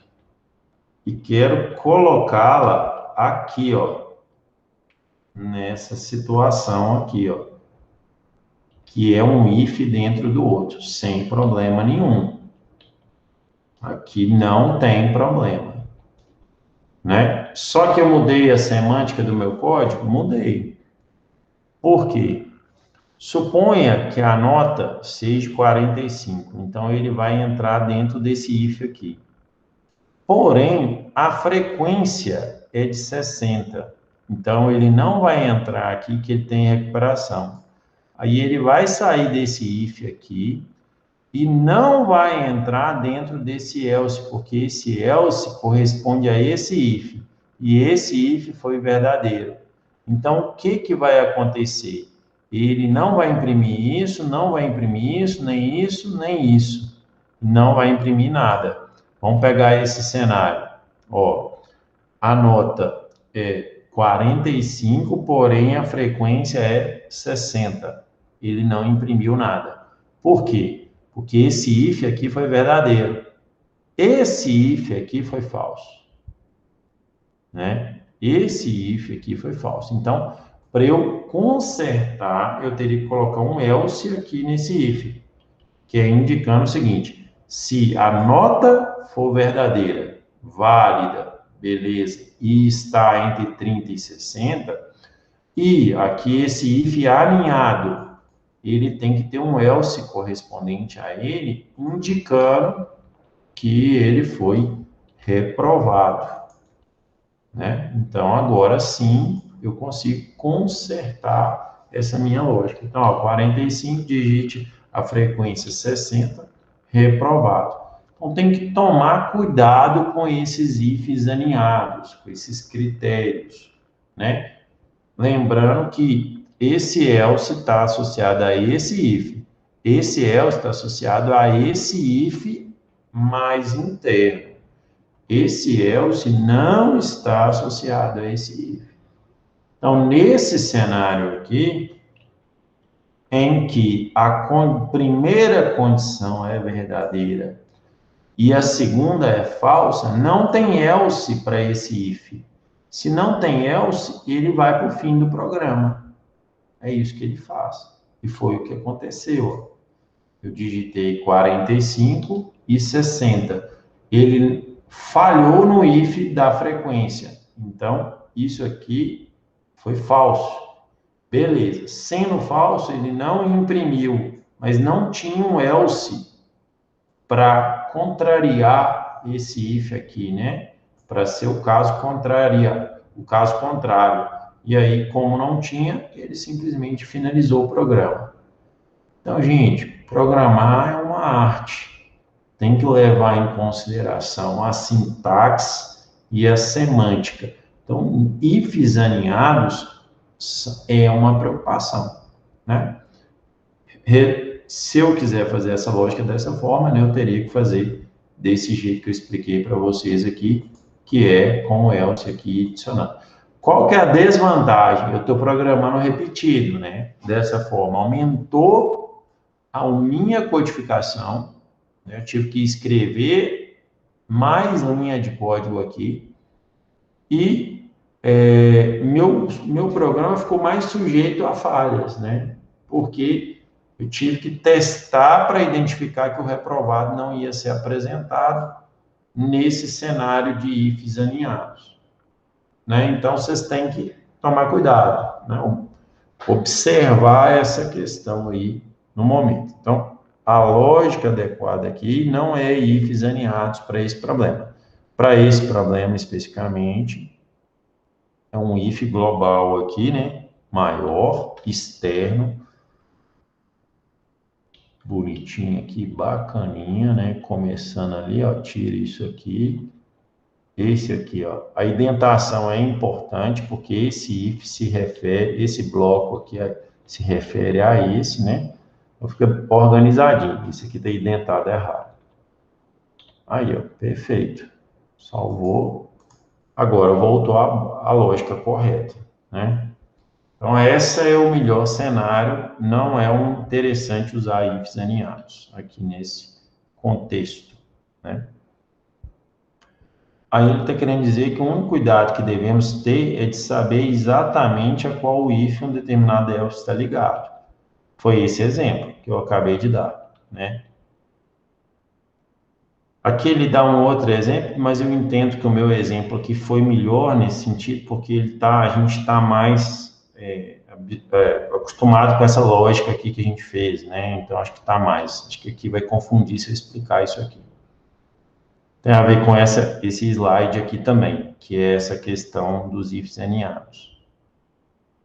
e quero colocá-la aqui, ó, nessa situação aqui, ó, que é um if dentro do outro, sem problema nenhum. Aqui não tem problema, né? Só que eu mudei a semântica do meu código? Mudei. Por quê? Suponha que a nota seja 45, então ele vai entrar dentro desse if aqui. Porém, a frequência é de 60, então ele não vai entrar aqui que ele tem recuperação. Aí ele vai sair desse if aqui e não vai entrar dentro desse else, porque esse else corresponde a esse if, e esse if foi verdadeiro. Então, o que vai acontecer? Ele não vai imprimir isso, não vai imprimir isso, nem isso, nem isso. Não vai imprimir nada. Vamos pegar esse cenário. Ó, a nota é 45, porém a frequência é 60. Ele não imprimiu nada. Por quê? Porque esse if aqui foi verdadeiro. Esse if aqui foi falso, né? Esse if aqui foi falso. Então, para eu consertar, eu teria que colocar um else aqui nesse if, que é indicando o seguinte: se a nota for verdadeira, válida, beleza, e está entre 30 e 60, e aqui esse if alinhado, ele tem que ter um else correspondente a ele, indicando que ele foi reprovado, né? Então, agora sim, eu consigo consertar essa minha lógica. Então, ó, 45, digite a frequência 60, reprovado. Então, tem que tomar cuidado com esses ifs alinhados, com esses critérios, né? Lembrando que esse else está associado a esse if else está associado a esse if mais interno. Esse else não está associado a esse if. Então, nesse cenário aqui, em que a primeira condição é verdadeira e a segunda é falsa, não tem else para esse if. Se não tem else, ele vai para o fim do programa. É isso que ele faz. E foi o que aconteceu. Eu digitei 45 e 60. Ele falhou no if da frequência. Então, isso aqui foi falso. Beleza. Sendo falso, ele não imprimiu, mas não tinha um else para contrariar esse if aqui, né? Para ser o caso contrário. E aí, como não tinha, ele simplesmente finalizou o programa. Então, gente, programar é uma arte. Tem que levar em consideração a sintaxe e a semântica. Então, ifs alinhados é uma preocupação, né? Se eu quiser fazer essa lógica dessa forma, né, eu teria que fazer desse jeito que eu expliquei para vocês aqui, que é com o else aqui adicionando. Qual que é a desvantagem? Eu estou programando repetido, né? Dessa forma, aumentou a minha codificação, né? Eu tive que escrever mais linha de código aqui e meu programa ficou mais sujeito a falhas, né? Porque eu tive que testar para identificar que o reprovado não ia ser apresentado nesse cenário de ifs alinhados, né? Então, vocês têm que tomar cuidado, né? Observar essa questão aí no momento. Então, A lógica adequada aqui não é ifs aninhados para esse problema. Para esse problema especificamente, é um if global aqui, né? Maior, externo, bonitinho aqui, bacaninha, né? Começando ali, ó, tira isso aqui. Esse aqui, ó. A indentação é importante porque esse if se refere, esse bloco aqui se refere a esse, né? Então fica organizadinho. Isso aqui está indentado errado. Aí, ó, perfeito. Salvou. Agora voltou à lógica correta, né? Então, esse é o melhor cenário. Não é interessante usar ifs aninhados aqui nesse contexto, né? Aí ele está querendo dizer que o único cuidado que devemos ter é de saber exatamente a qual if um determinado else está ligado. Foi esse exemplo que eu acabei de dar, né? Aqui ele dá um outro exemplo, mas eu entendo que o meu exemplo aqui foi melhor nesse sentido, porque a gente está mais acostumado com essa lógica aqui que a gente fez, né? Então, acho que está mais. Acho que aqui vai confundir se eu explicar isso aqui. Tem a ver com esse slide aqui também, que é essa questão dos ifs alinhados.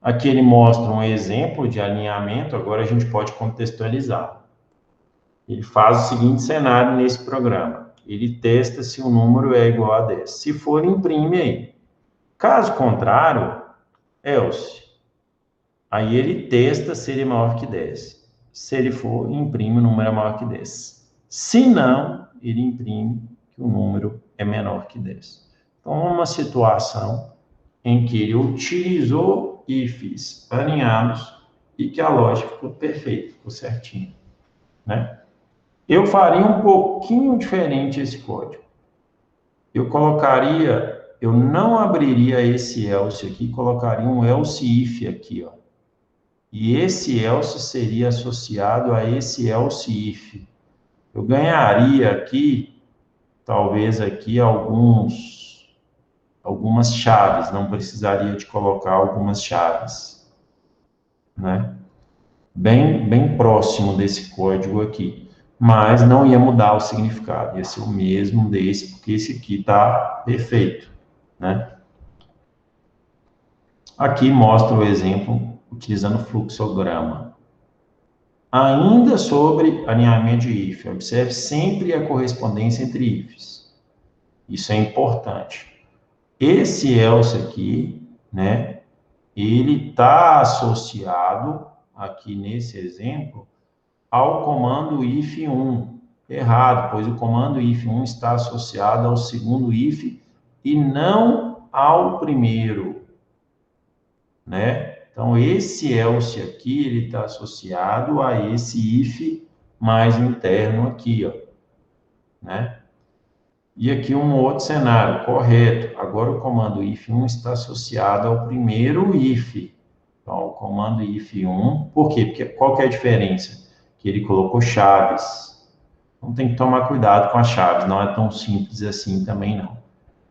Aqui ele mostra um exemplo de alinhamento, agora a gente pode contextualizar. Ele faz o seguinte cenário nesse programa. Ele testa se o número é igual a 10. Se for, imprime aí. Caso contrário, else. Aí ele testa se ele é maior que 10. Se ele for, imprime o número é maior que 10. Se não, ele imprime que o número é menor que 10. Então, uma situação em que ele utilizou ifs alinhados e que a lógica ficou perfeita, ficou certinho, né? Eu faria um pouquinho diferente esse código. Eu não abriria esse else aqui, colocaria um else if aqui, ó. E esse else seria associado a esse else if. Eu ganharia aqui, talvez aqui, algumas chaves, não precisaria de colocar algumas chaves, né? Bem próximo desse código aqui. Mas não ia mudar o significado, ia ser o mesmo desse, porque esse aqui está perfeito, né? Aqui mostra o exemplo utilizando fluxograma. Ainda sobre alinhamento de if, observe sempre a correspondência entre ifs. Isso é importante. Esse else aqui, né, ele está associado, aqui nesse exemplo, ao comando if1. Errado, pois o comando if1 está associado ao segundo if e não ao primeiro, né? Então, esse else aqui, ele está associado a esse if mais interno aqui, ó, né? E aqui um outro cenário, correto. Agora o comando if1 está associado ao primeiro if. Então, o comando if1, por quê? Porque qual que é a diferença? Que ele colocou chaves. Então, tem que tomar cuidado com as chaves, não é tão simples assim também não.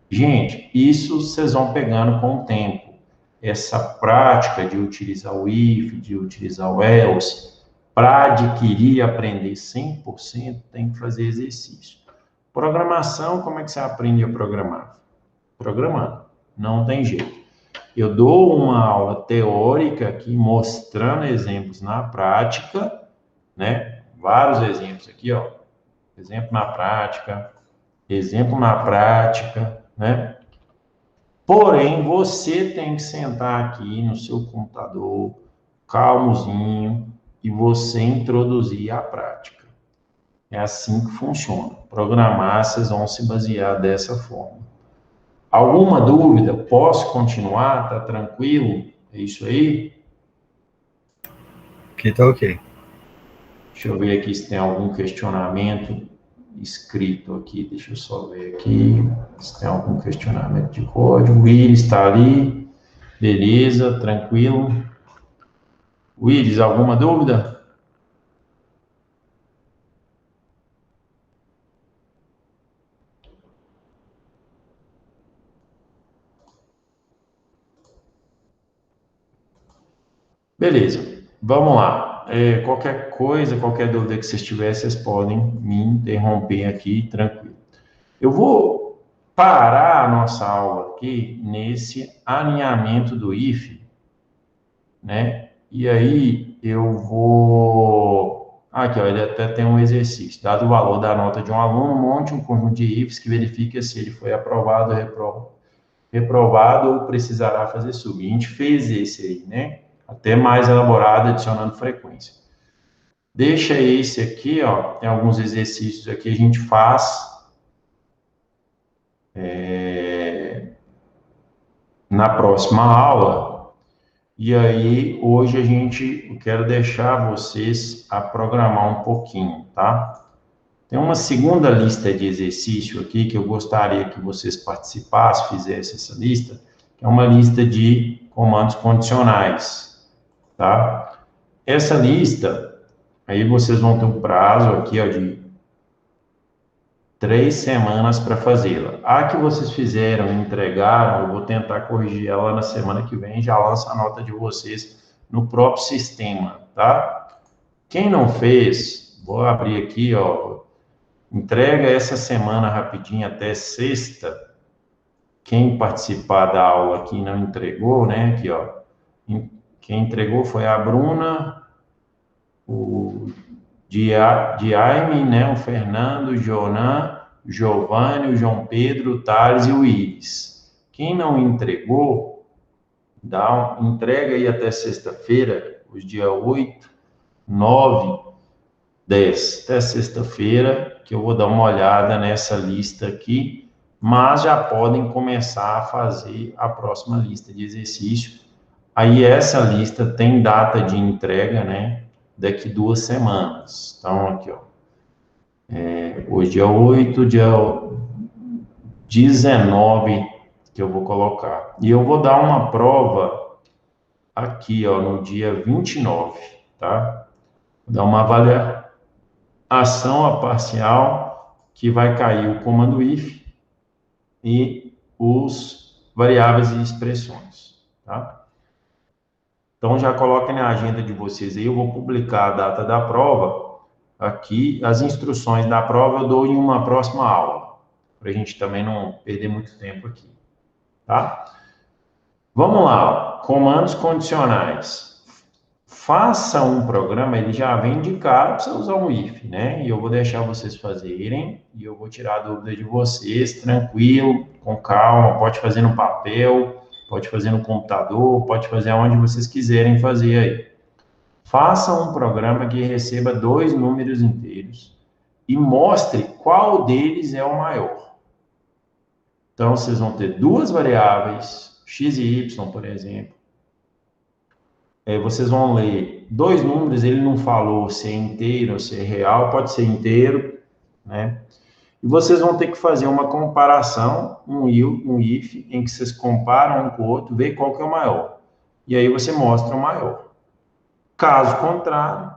Gente, isso vocês vão pegando com o tempo. Essa prática de utilizar o if, de utilizar o else, para adquirir e aprender 100%, tem que fazer exercício. Programação, como é que você aprende a programar? Programando, não tem jeito. Eu dou uma aula teórica aqui, mostrando exemplos na prática, né? Vários exemplos aqui, ó. Exemplo na prática, né? Porém, você tem que sentar aqui no seu computador, calmozinho, e você introduzir a prática. É assim que funciona. Programar, vocês vão se basear dessa forma. Alguma dúvida? Posso continuar? Tá tranquilo? É isso aí? Aqui tá ok. Deixa eu ver aqui se tem algum questionamento escrito aqui. Deixa eu só ver aqui se tem algum questionamento de código. O Iris está ali. Beleza, tranquilo. Iris, alguma dúvida? Beleza, vamos lá. qualquer coisa, qualquer dúvida que vocês tiverem, vocês podem me interromper aqui, tranquilo. Eu vou parar a nossa aula aqui nesse alinhamento do if, né? E aí eu vou... Aqui, ó, ele até tem um exercício. Dado o valor da nota de um aluno, monte um conjunto de ifs que verifica se ele foi aprovado ou reprovado ou precisará fazer sub. A gente fez esse aí, né? Até mais elaborado, adicionando frequência. Deixa esse aqui, ó, tem alguns exercícios aqui a gente faz na próxima aula. E aí, hoje eu quero deixar vocês a programar um pouquinho, tá? Tem uma segunda lista de exercício aqui que eu gostaria que vocês participassem, fizessem essa lista, que é uma lista de comandos condicionais, tá? Essa lista, aí vocês vão ter um prazo aqui, ó, de 3 semanas para fazê-la. A que vocês fizeram e entregaram, eu vou tentar corrigir ela na semana que vem, já lança a nota de vocês no próprio sistema, tá? Quem não fez, vou abrir aqui, ó, entrega essa semana rapidinho até sexta. Quem participar da aula aqui não entregou, né? Aqui, ó. Quem entregou foi a Bruna, o Diaime, né? O Fernando, o Jonan, o Giovanni, o João Pedro, o Thales e o Iris. Quem não entregou, entrega aí até sexta-feira, os dias 8, 9, 10, até sexta-feira, que eu vou dar uma olhada nessa lista aqui, mas já podem começar a fazer a próxima lista de exercício. Aí essa lista tem data de entrega, né? Daqui 2 semanas. Então, aqui, ó. Hoje dia 8, dia 19 que eu vou colocar. E eu vou dar uma prova aqui, ó, no dia 29, tá? Vou dar uma avaliação a parcial que vai cair o comando if e os variáveis e expressões, tá? Então, já coloquem na agenda de vocês aí, eu vou publicar a data da prova aqui, as instruções da prova eu dou em uma próxima aula, para a gente também não perder muito tempo aqui, tá? Vamos lá, comandos condicionais. Faça um programa, ele já vem de cara para você usar um if, né? E eu vou deixar vocês fazerem, e eu vou tirar a dúvida de vocês, tranquilo, com calma, pode fazer no papel, pode fazer no computador, pode fazer onde vocês quiserem fazer aí. Faça um programa que receba 2 números inteiros e mostre qual deles é o maior. Então, vocês vão ter 2 variáveis, x e y, por exemplo. Vocês vão ler 2 números, ele não falou se é inteiro ou se é real, pode ser inteiro, né? E vocês vão ter que fazer uma comparação, um if, em que vocês comparam um com o outro, ver qual que é o maior. E aí você mostra o maior. Caso contrário,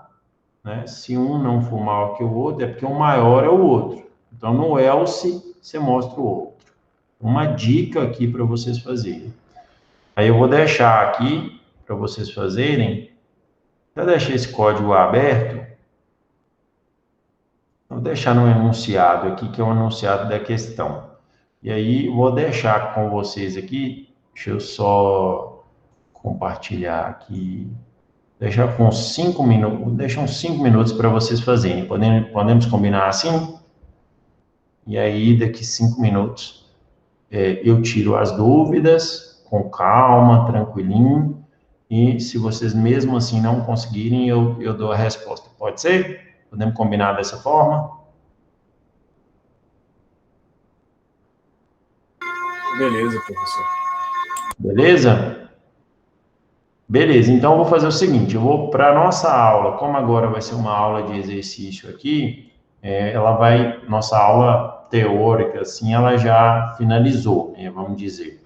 né, se um não for maior que o outro, é porque o maior é o outro. Então, no else, você mostra o outro. Uma dica aqui para vocês fazerem. Aí eu vou deixar aqui para vocês fazerem. Eu deixei esse código aberto. Vou deixar no enunciado aqui, que é o enunciado da questão. E aí, vou deixar com vocês aqui. Deixa eu só compartilhar aqui. Deixar com 5 minutos. Deixa uns 5 minutos para vocês fazerem. Podemos combinar assim? E aí, daqui 5 minutos, eu tiro as dúvidas com calma, tranquilinho. E se vocês mesmo assim não conseguirem, eu dou a resposta. Pode ser? Podemos combinar dessa forma? Beleza, professor. Beleza? Beleza, então eu vou fazer o seguinte, eu vou para a nossa aula, como agora vai ser uma aula de exercício aqui, nossa aula teórica, assim, ela já finalizou, né, vamos dizer.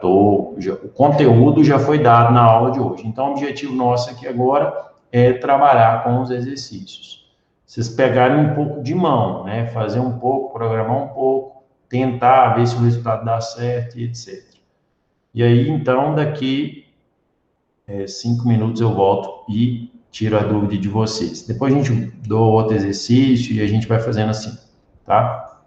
O conteúdo já foi dado na aula de hoje. Então, o objetivo nosso aqui agora é trabalhar com os exercícios. Vocês pegarem um pouco de mão, né? Fazer um pouco, programar um pouco, tentar ver se o resultado dá certo e etc. E aí, então, daqui 5 minutos eu volto e tiro a dúvida de vocês. Depois a gente dá outro exercício e a gente vai fazendo assim, tá?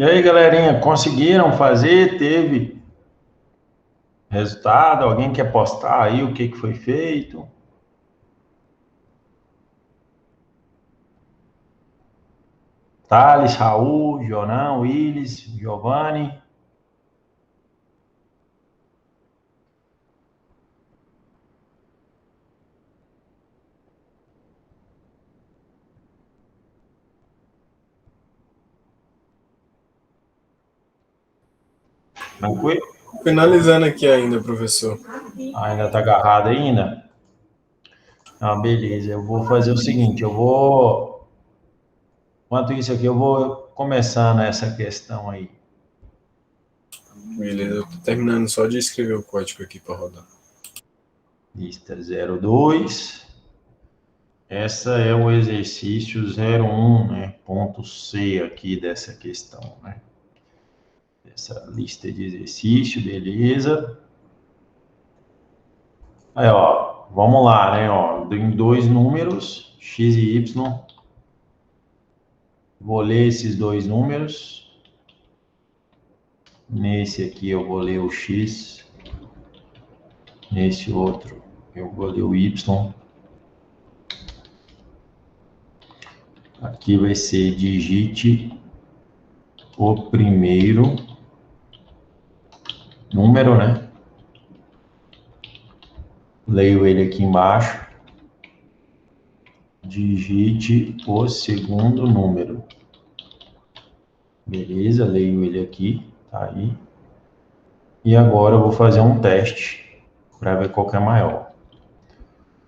E aí, galerinha, conseguiram fazer? Teve resultado? Alguém quer postar aí o que foi feito? Thales, Raul, Jonão, Willis, Giovanni. Tranquilo? Finalizando aqui ainda, professor. Ainda tá agarrado ainda? Ah, beleza. Eu vou fazer o seguinte, eu vou... Enquanto isso aqui, eu vou começando essa questão aí. Beleza, eu tô terminando só de escrever o código aqui para rodar. Lista 02. Essa é o exercício 01, né? Ponto C aqui dessa questão, né? Essa lista de exercício, beleza. Aí, ó, vamos lá, né? Ó, tem dois números, x e y. Vou ler esses dois números. Nesse aqui eu vou ler o x. Nesse outro eu vou ler o y. Aqui vai ser digite o primeiro número, né? Leio ele aqui embaixo. Digite o segundo número. Beleza, leio ele aqui, tá aí. E agora eu vou fazer um teste para ver qual que é maior.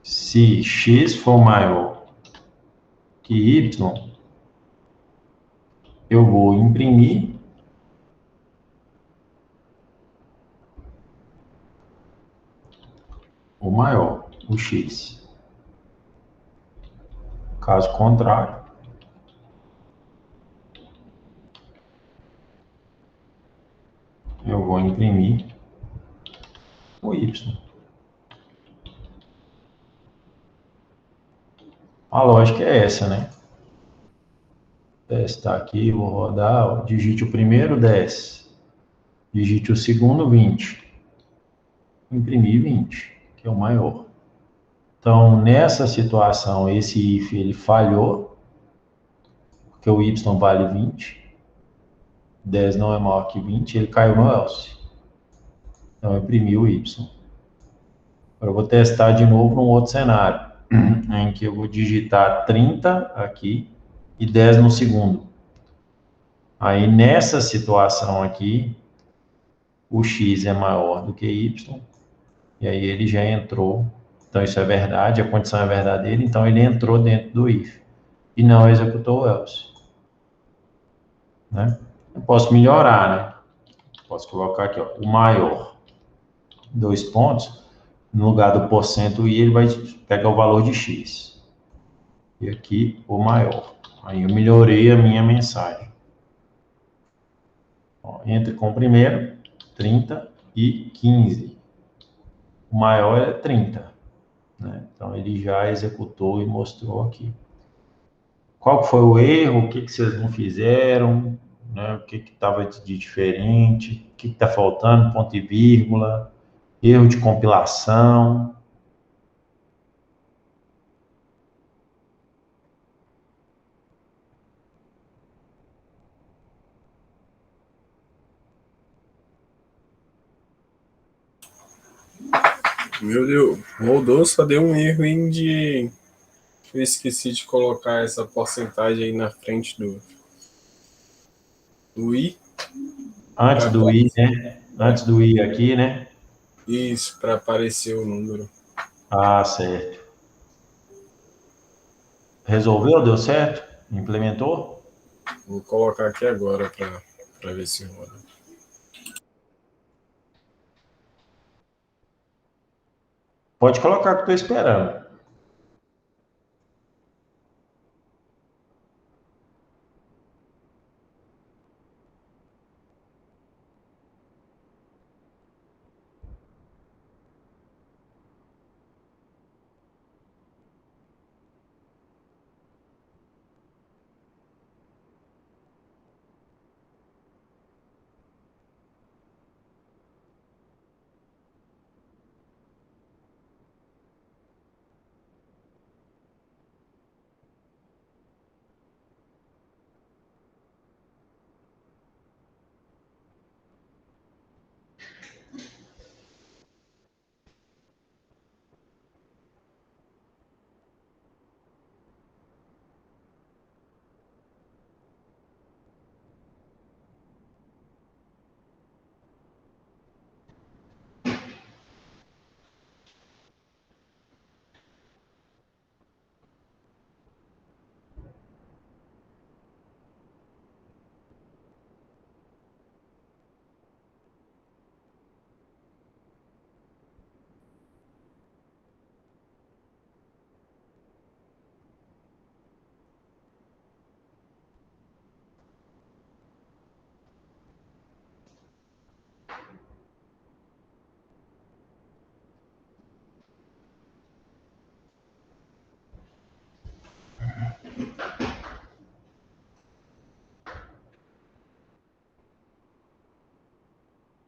Se x for maior que y, eu vou imprimir o maior, o x. Caso contrário, eu vou imprimir o y. A lógica é essa, né? Testar aqui, vou rodar, ó, digite o primeiro 10, digite o segundo 20, imprimir 20, que é o maior. Então, nessa situação, esse if ele falhou, porque o y vale 20, 10 não é maior que 20, ele caiu no else. Então, eu imprimi o y. Agora eu vou testar de novo num outro cenário, em que eu vou digitar 30 aqui e 10 no segundo. Aí, nessa situação aqui, o x é maior do que y, e aí ele já entrou. Então, isso é verdade, a condição é verdadeira, então ele entrou dentro do if e não executou o else. Né? Eu posso melhorar, né? Posso colocar aqui, ó, o maior, 2 pontos, no lugar do porcento i, ele vai pegar o valor de x. E aqui, o maior. Aí eu melhorei a minha mensagem. Ó, entre com o primeiro, 30 e 15. O maior é 30. Né? Então, ele já executou e mostrou aqui. Qual foi o erro? O que vocês não fizeram? Né? O que estava de diferente? O que está faltando? Ponto e vírgula. Erro de compilação. Meu Deus, rodou, só deu um erro de... Eu esqueci de colocar essa porcentagem aí na frente do i. Antes do i, né? Antes do i aqui, né? Isso, para aparecer o número. Ah, certo. Resolveu? Deu certo? Implementou? Vou colocar aqui agora para ver se roda. Pode colocar que eu estou esperando.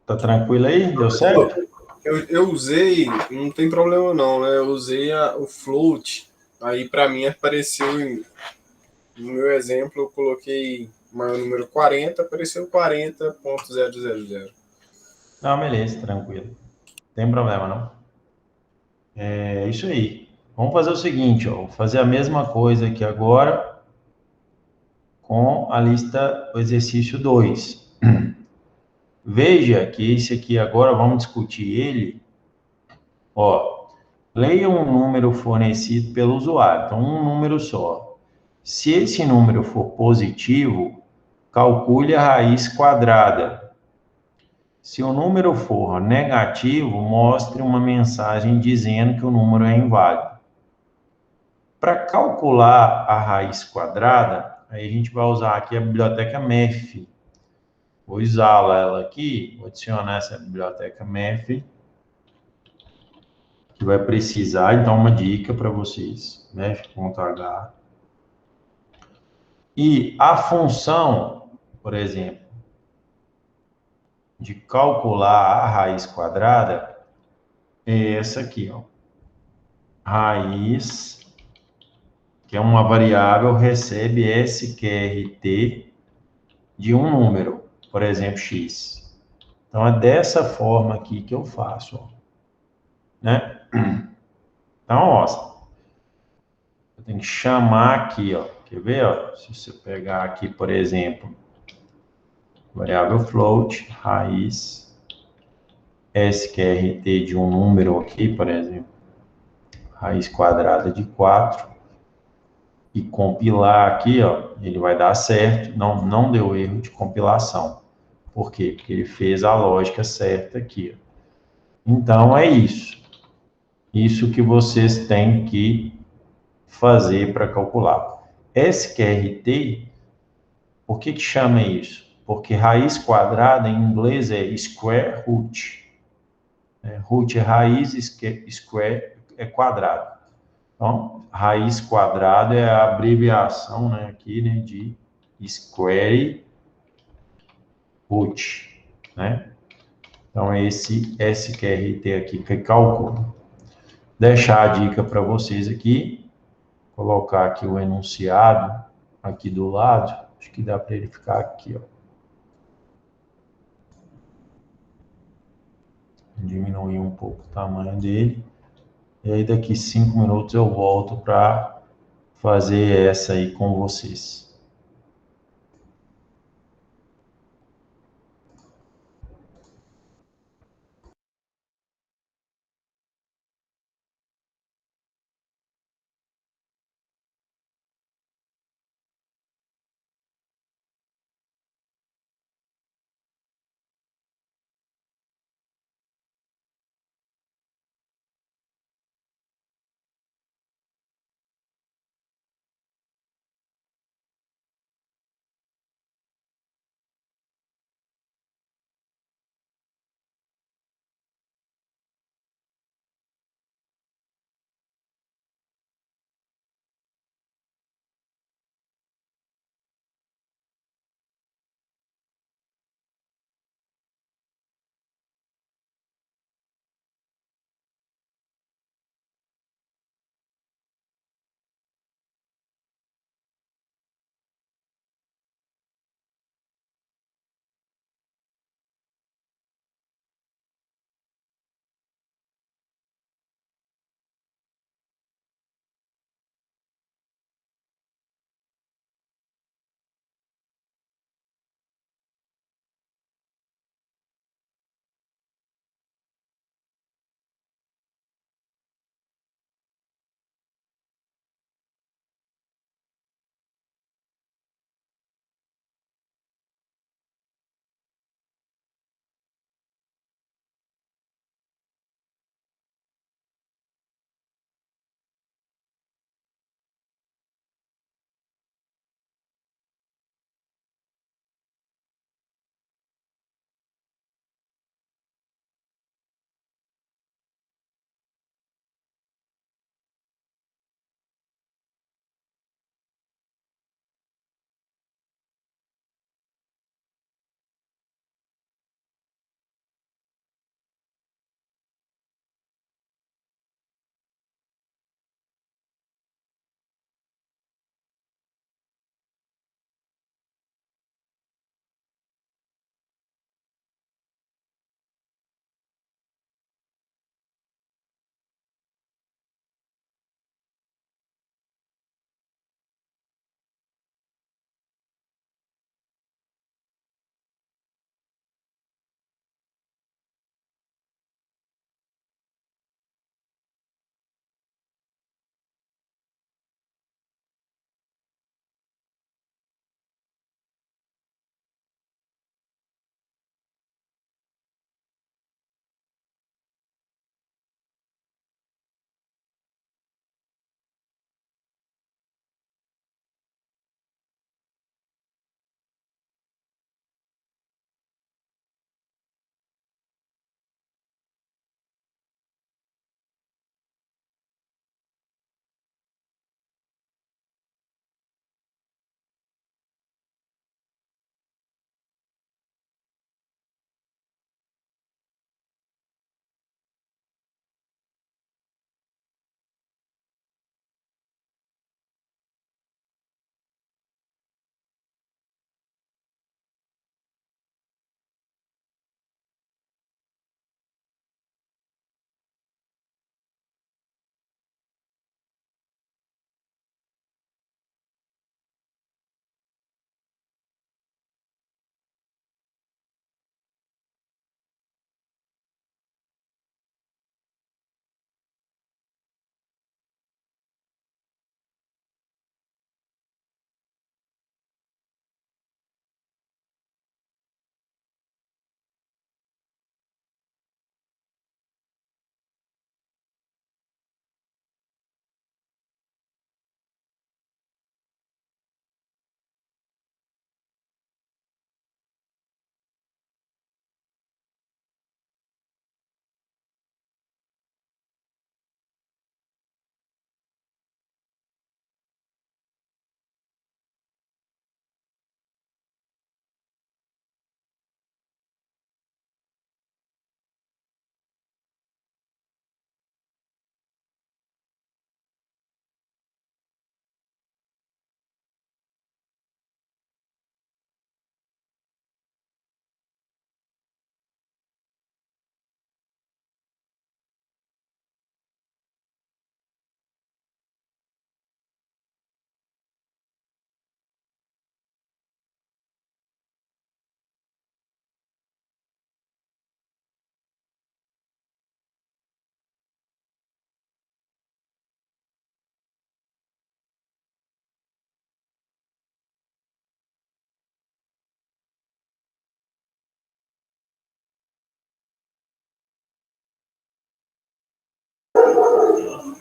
Tá tranquilo aí? Deu certo? Eu usei, não tem problema não, né? Eu usei o float, aí para mim apareceu, no meu exemplo, eu coloquei maior número 40, apareceu 40.000. Não, beleza, tranquilo. Não tem problema, não. É isso aí. Vamos fazer o seguinte, ó. Vou fazer a mesma coisa aqui agora com a lista, o exercício 2. Veja que esse aqui agora, vamos discutir ele. Ó, leia um número fornecido pelo usuário. Então, um número só. Se esse número for positivo, calcule a raiz quadrada. Se o número for negativo, mostre uma mensagem dizendo que o número é inválido. Para calcular a raiz quadrada, aí a gente vai usar aqui a biblioteca MEF. Vou usá-la ela aqui, vou adicionar essa biblioteca MEF, que vai precisar, então, uma dica para vocês, MEF.h. E a função, por exemplo, de calcular a raiz quadrada é essa aqui, ó. Raiz, que é uma variável, recebe sqrt de um número, por exemplo, x. Então, é dessa forma aqui que eu faço, ó, né? Então, ó, eu tenho que chamar aqui, ó. Quer ver, ó? Se você pegar aqui, por exemplo, variável float, raiz, sqrt de um número aqui, por exemplo, raiz quadrada de 4, e compilar aqui, ó, ele vai dar certo, não deu erro de compilação. Por quê? Porque ele fez a lógica certa aqui, ó. Então, é isso. Isso que vocês têm que fazer para calcular. SQRT, por que chama isso? Porque raiz quadrada em inglês é square root. Root é raiz, square é quadrado. Então, raiz quadrada é a abreviação, né, aqui, né, de square root, né? Então, é esse SQRT aqui que calcula. Deixar a dica para vocês aqui, colocar aqui o enunciado aqui do lado, acho que dá para ele ficar aqui, ó. Diminuir um pouco o tamanho dele. E aí daqui 5 minutos eu volto para fazer essa aí com vocês.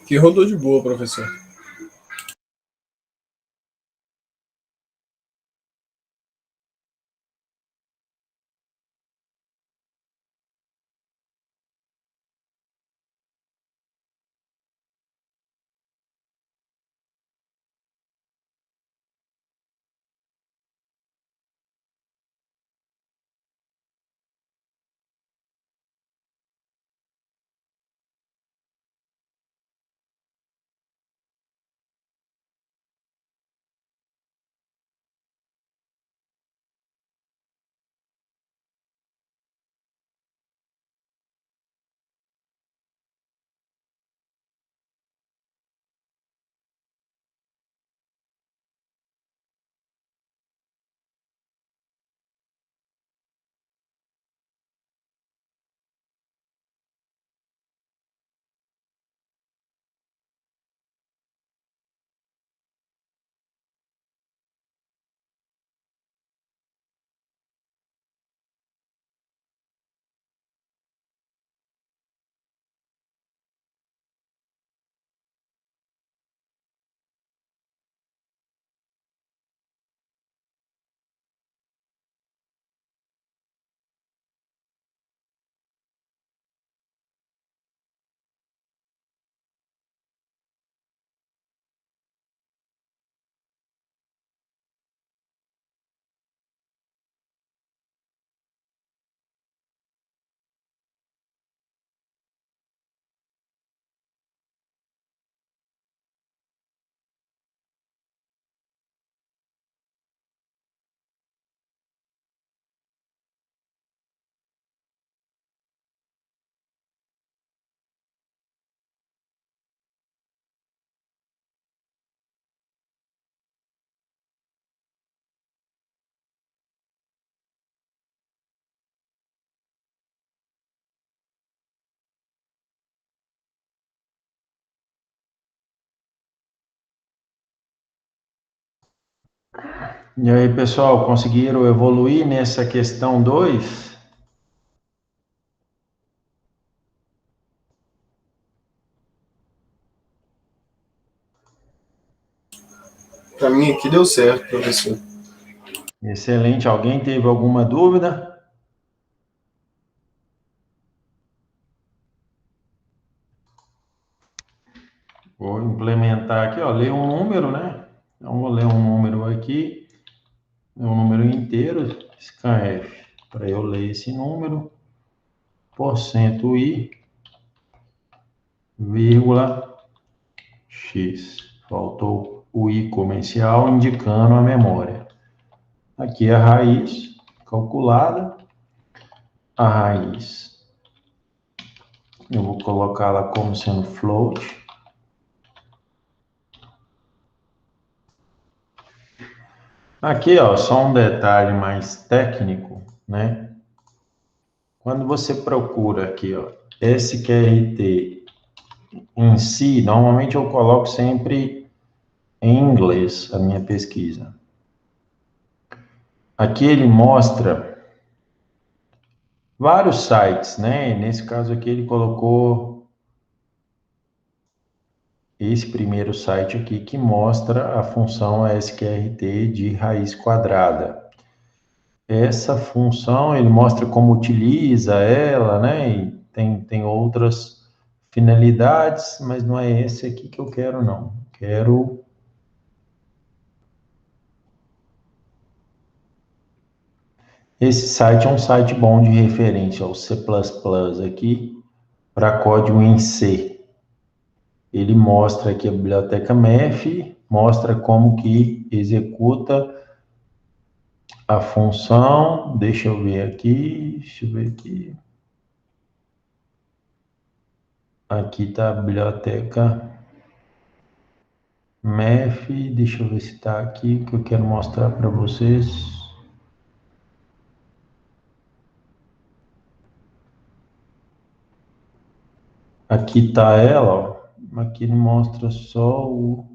Que rodou de boa, professor. E aí, pessoal, conseguiram evoluir nessa questão 2? Para mim aqui deu certo, professor. Excelente. Alguém teve alguma dúvida? Vou implementar aqui, ó, ler um número, né? Então, vou ler um número aqui, um número inteiro, scanf, para eu ler esse número, porcento i, vírgula, x. Faltou o i comercial indicando a memória. Aqui a raiz calculada, a raiz. Eu vou colocá-la como sendo float. Aqui, ó, só um detalhe mais técnico, né? Quando você procura aqui, ó, SQRT em si, normalmente eu coloco sempre em inglês a minha pesquisa. Aqui ele mostra vários sites, né? Nesse caso aqui ele colocou esse primeiro site aqui que mostra a função SQRT de raiz quadrada. Essa função, ele mostra como utiliza ela, né? E tem outras finalidades, mas não é esse aqui que eu quero, não. Quero... Esse site é um site bom de referência, o C++ aqui, para código em C. Ele mostra aqui a biblioteca MEF, mostra como que executa a função. Deixa eu ver aqui. Aqui está a biblioteca MEF. Deixa eu ver se está aqui, que eu quero mostrar para vocês. Aqui está ela, ó. Aqui ele mostra só o...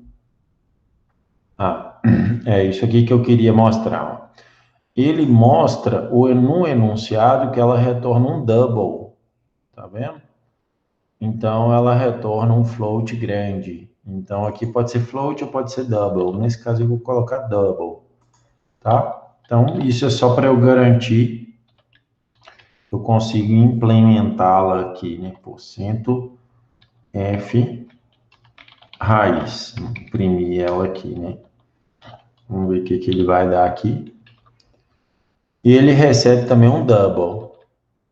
Ah, é isso aqui que eu queria mostrar, ó. Ele mostra no enunciado que ela retorna um double, tá vendo? Então, ela retorna um float grande. Então, aqui pode ser float ou pode ser double. Nesse caso, eu vou colocar double, tá? Então, isso é só para eu garantir que eu consigo implementá-la aqui, né? Porcento F raiz. Imprimir ela aqui, né? Vamos ver o que ele vai dar aqui. E ele recebe também um double.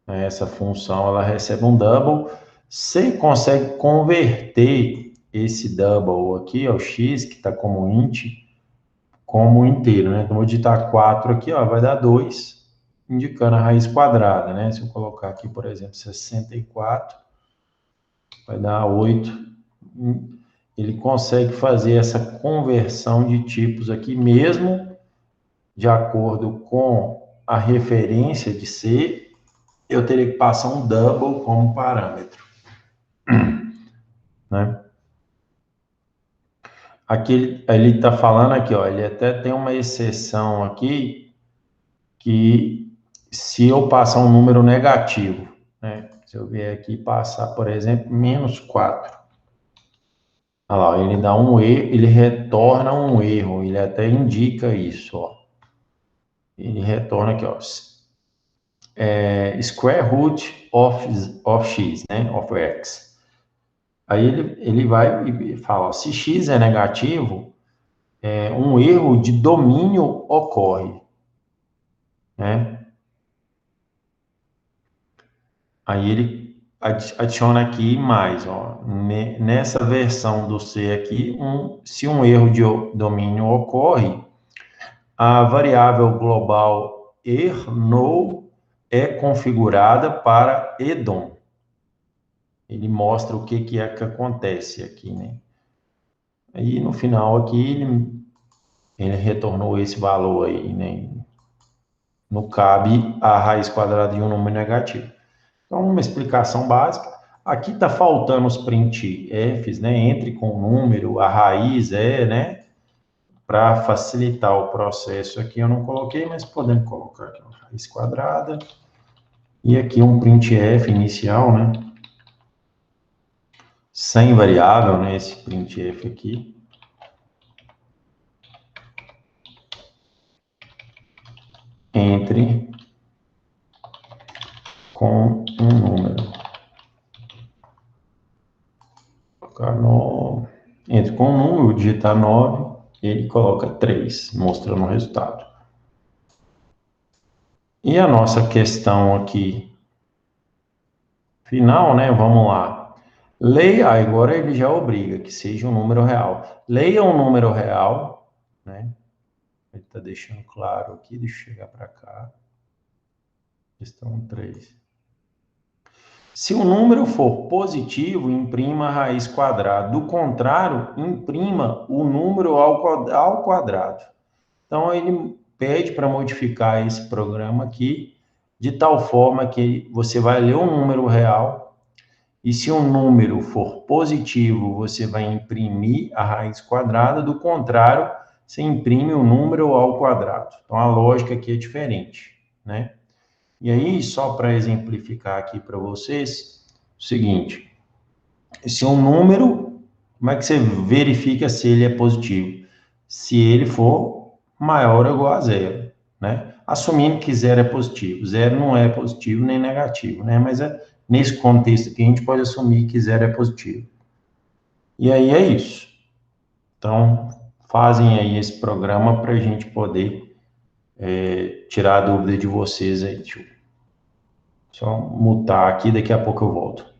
Essa função, ela recebe um double. Você consegue converter esse double aqui, ó, o x, que está como int, como inteiro, né? Então, vou digitar 4 aqui, ó, vai dar 2, indicando a raiz quadrada, né? Se eu colocar aqui, por exemplo, 64, vai dar 8. Ele consegue fazer essa conversão de tipos aqui, mesmo de acordo com a referência de C, eu teria que passar um double como parâmetro, né? Aqui ele está falando aqui, ó, ele até tem uma exceção aqui que se eu passar um número negativo, né? Se eu vier aqui e passar, por exemplo, -4, olha lá, ele dá um erro, ele retorna um erro, ele até indica isso, ó. Ele retorna aqui, ó, square root of x, né? Of x. Aí ele vai e fala, ó, se x é negativo, um erro de domínio ocorre, né? Aí ele adiciona aqui mais, ó, nessa versão do C aqui, se um erro de domínio ocorre, a variável global erno é configurada para edom. Ele mostra o que é que acontece aqui, né? Aí no final aqui ele retornou esse valor aí, né? Não cabe a raiz quadrada de um número negativo. Então, uma explicação básica. Aqui está faltando os printfs, né? Entre com o número, a raiz né? Para facilitar o processo aqui, eu não coloquei, mas podemos colocar aqui uma raiz quadrada. E aqui um printf inicial, né? Sem variável, né? Esse printf aqui. Entre com um número. Entre com um número, digitar 9, ele coloca 3, mostrando o resultado. E a nossa questão aqui final, né? Vamos lá. Leia, agora ele já obriga que seja um número real. Leia um número real, né? Ele está deixando claro aqui, deixa eu chegar para cá. Questão 3. Se o número for positivo, imprima a raiz quadrada. Do contrário, imprima o número ao quadrado. Então, ele pede para modificar esse programa aqui, de tal forma que você vai ler um número real, e se um número for positivo, você vai imprimir a raiz quadrada, do contrário, você imprime o número ao quadrado. Então, a lógica aqui é diferente, né? E aí, só para exemplificar aqui para vocês, o seguinte, se um número, como é que você verifica se ele é positivo? Se ele for maior ou igual a zero, né? Assumindo que zero é positivo. Zero não é positivo nem negativo, né? Mas nesse contexto aqui, a gente pode assumir que zero é positivo. E aí é isso. Então, fazem aí esse programa para a gente poder tirar a dúvida de vocês aí, tio. Só mutar aqui, daqui a pouco eu volto.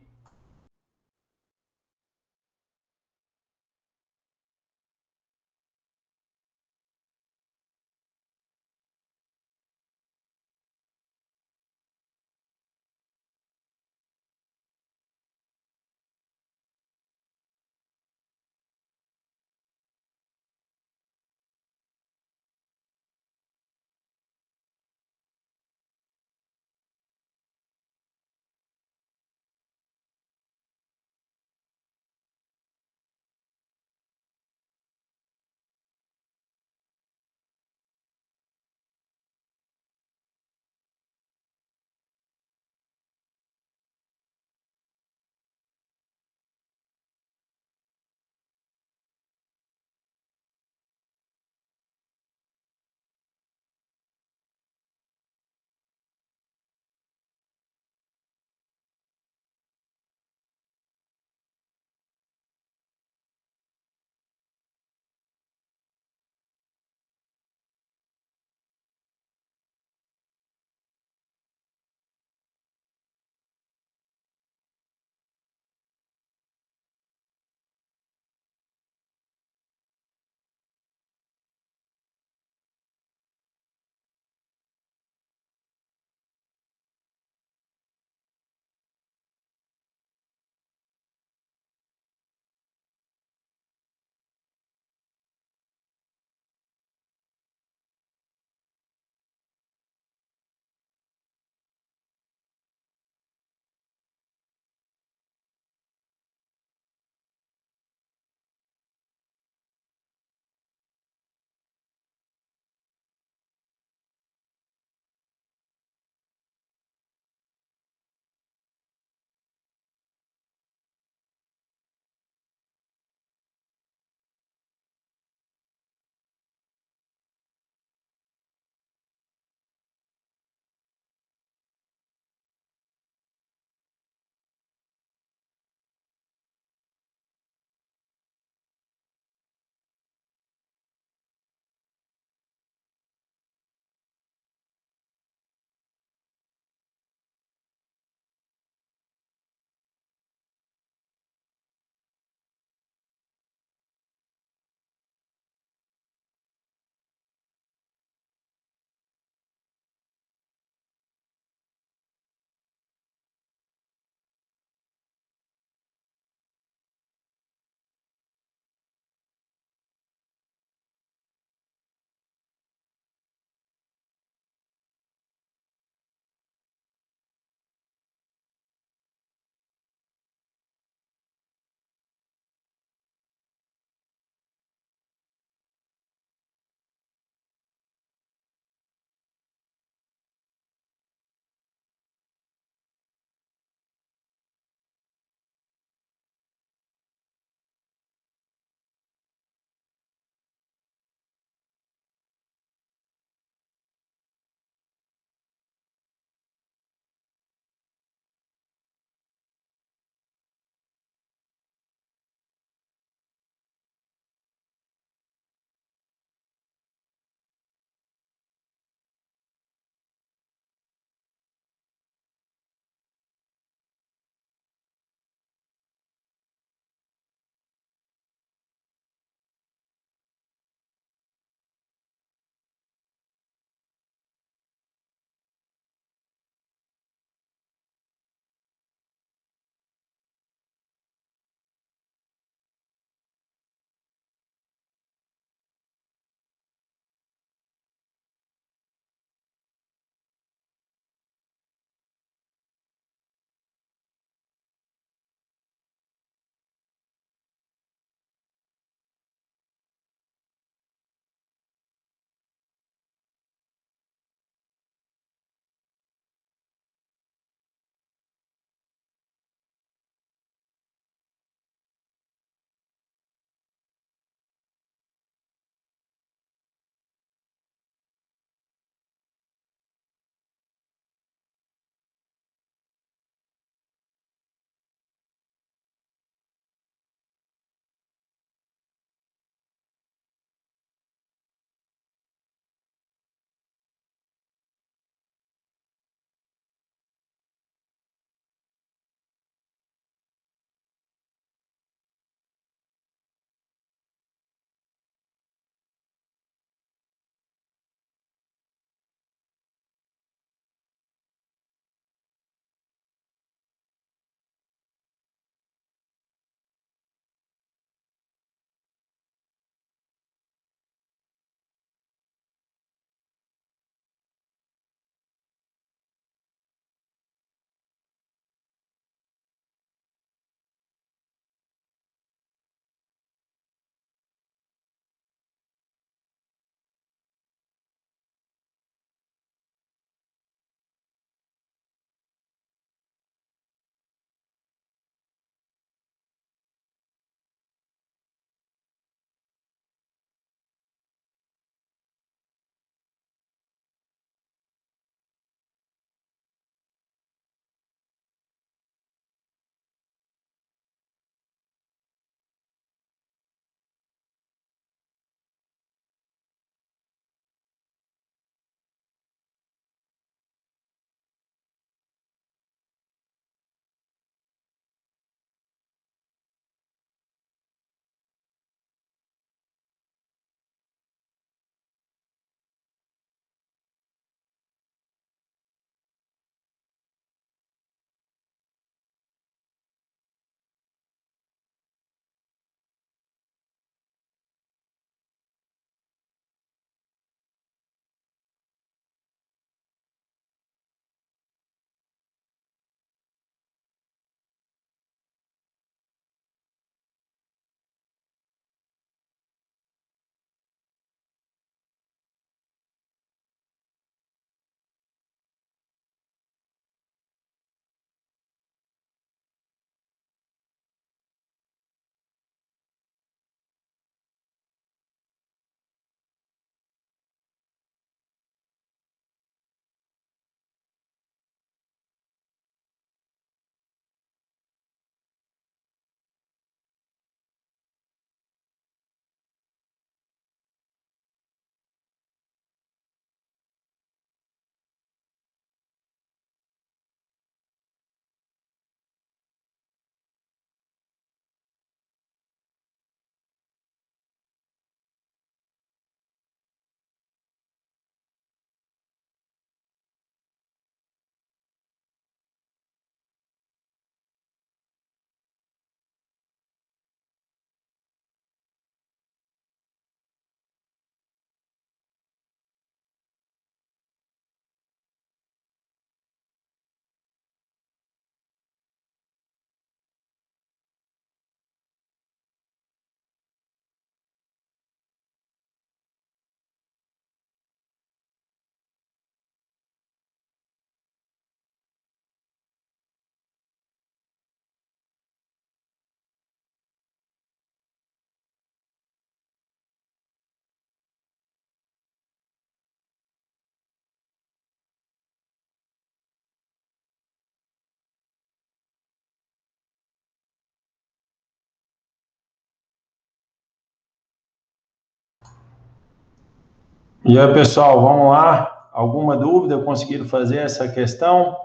E aí, pessoal, vamos lá? Alguma dúvida? Conseguiram fazer essa questão?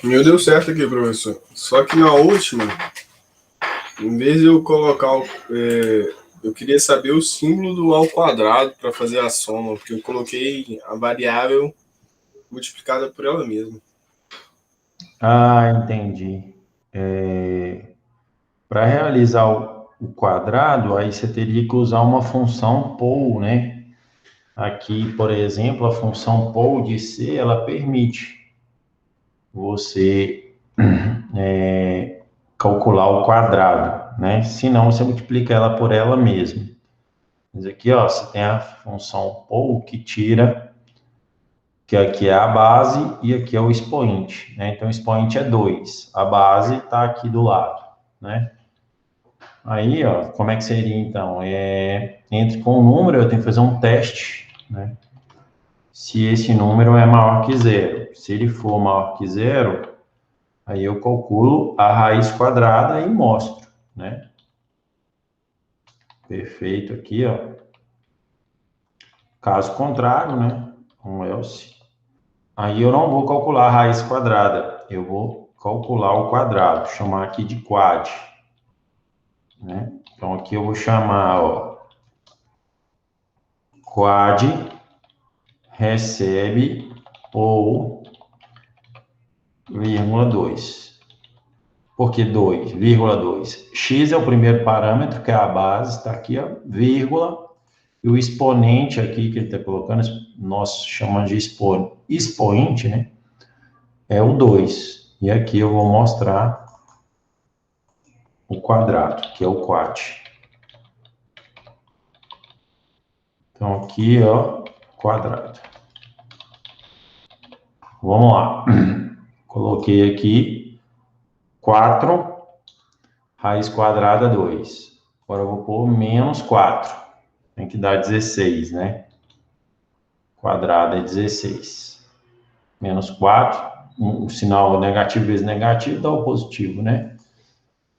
O meu deu certo aqui, professor. Só que na última, em vez de eu colocar eu queria saber o símbolo do ao quadrado para fazer a soma, porque eu coloquei a variável multiplicada por ela mesma. Ah, entendi. Para realizar o quadrado, aí você teria que usar uma função pol, né? Aqui, por exemplo, a função pol de C, ela permite você calcular o quadrado, né? Se não, você multiplica ela por ela mesma. Mas aqui, ó, você tem a função pol que tira, que aqui é a base e aqui é o expoente, né? Então, o expoente é 2. A base está aqui do lado, né? Aí, ó, como é que seria, então? Entre com o número, eu tenho que fazer um teste, né? Se esse número é maior que zero. Se ele for maior que zero, aí eu calculo a raiz quadrada e mostro, né? Perfeito aqui, ó. Caso contrário, né? Um else. Aí eu não vou calcular a raiz quadrada, eu vou calcular o quadrado, chamar aqui de quad, né? Então aqui eu vou chamar, ó, quad recebe ou vírgula 2. Por que 2? Vírgula 2. X é o primeiro parâmetro, que é a base, está aqui, ó, vírgula. E o exponente aqui que ele está colocando, nós chamamos de expoente, né? É o 2. E aqui eu vou mostrar o quadrado, que é o quad. Então, aqui, ó, quadrado. Vamos lá. Coloquei aqui 4, raiz quadrada 2. Agora eu vou pôr menos 4. Tem que dar 16, né? Quadrado é 16. Menos 4, o sinal negativo vezes negativo dá o positivo, né?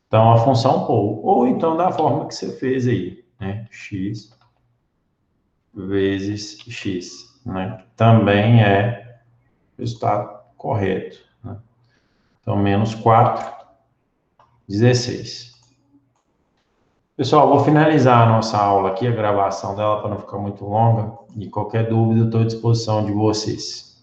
Então, a função pol. Ou então da forma que você fez aí, né? X vezes x, né? Também é o resultado correto, né? Então, menos 4, 16. Pessoal, vou finalizar a nossa aula aqui, a gravação dela, para não ficar muito longa. E qualquer dúvida, eu estou à disposição de vocês.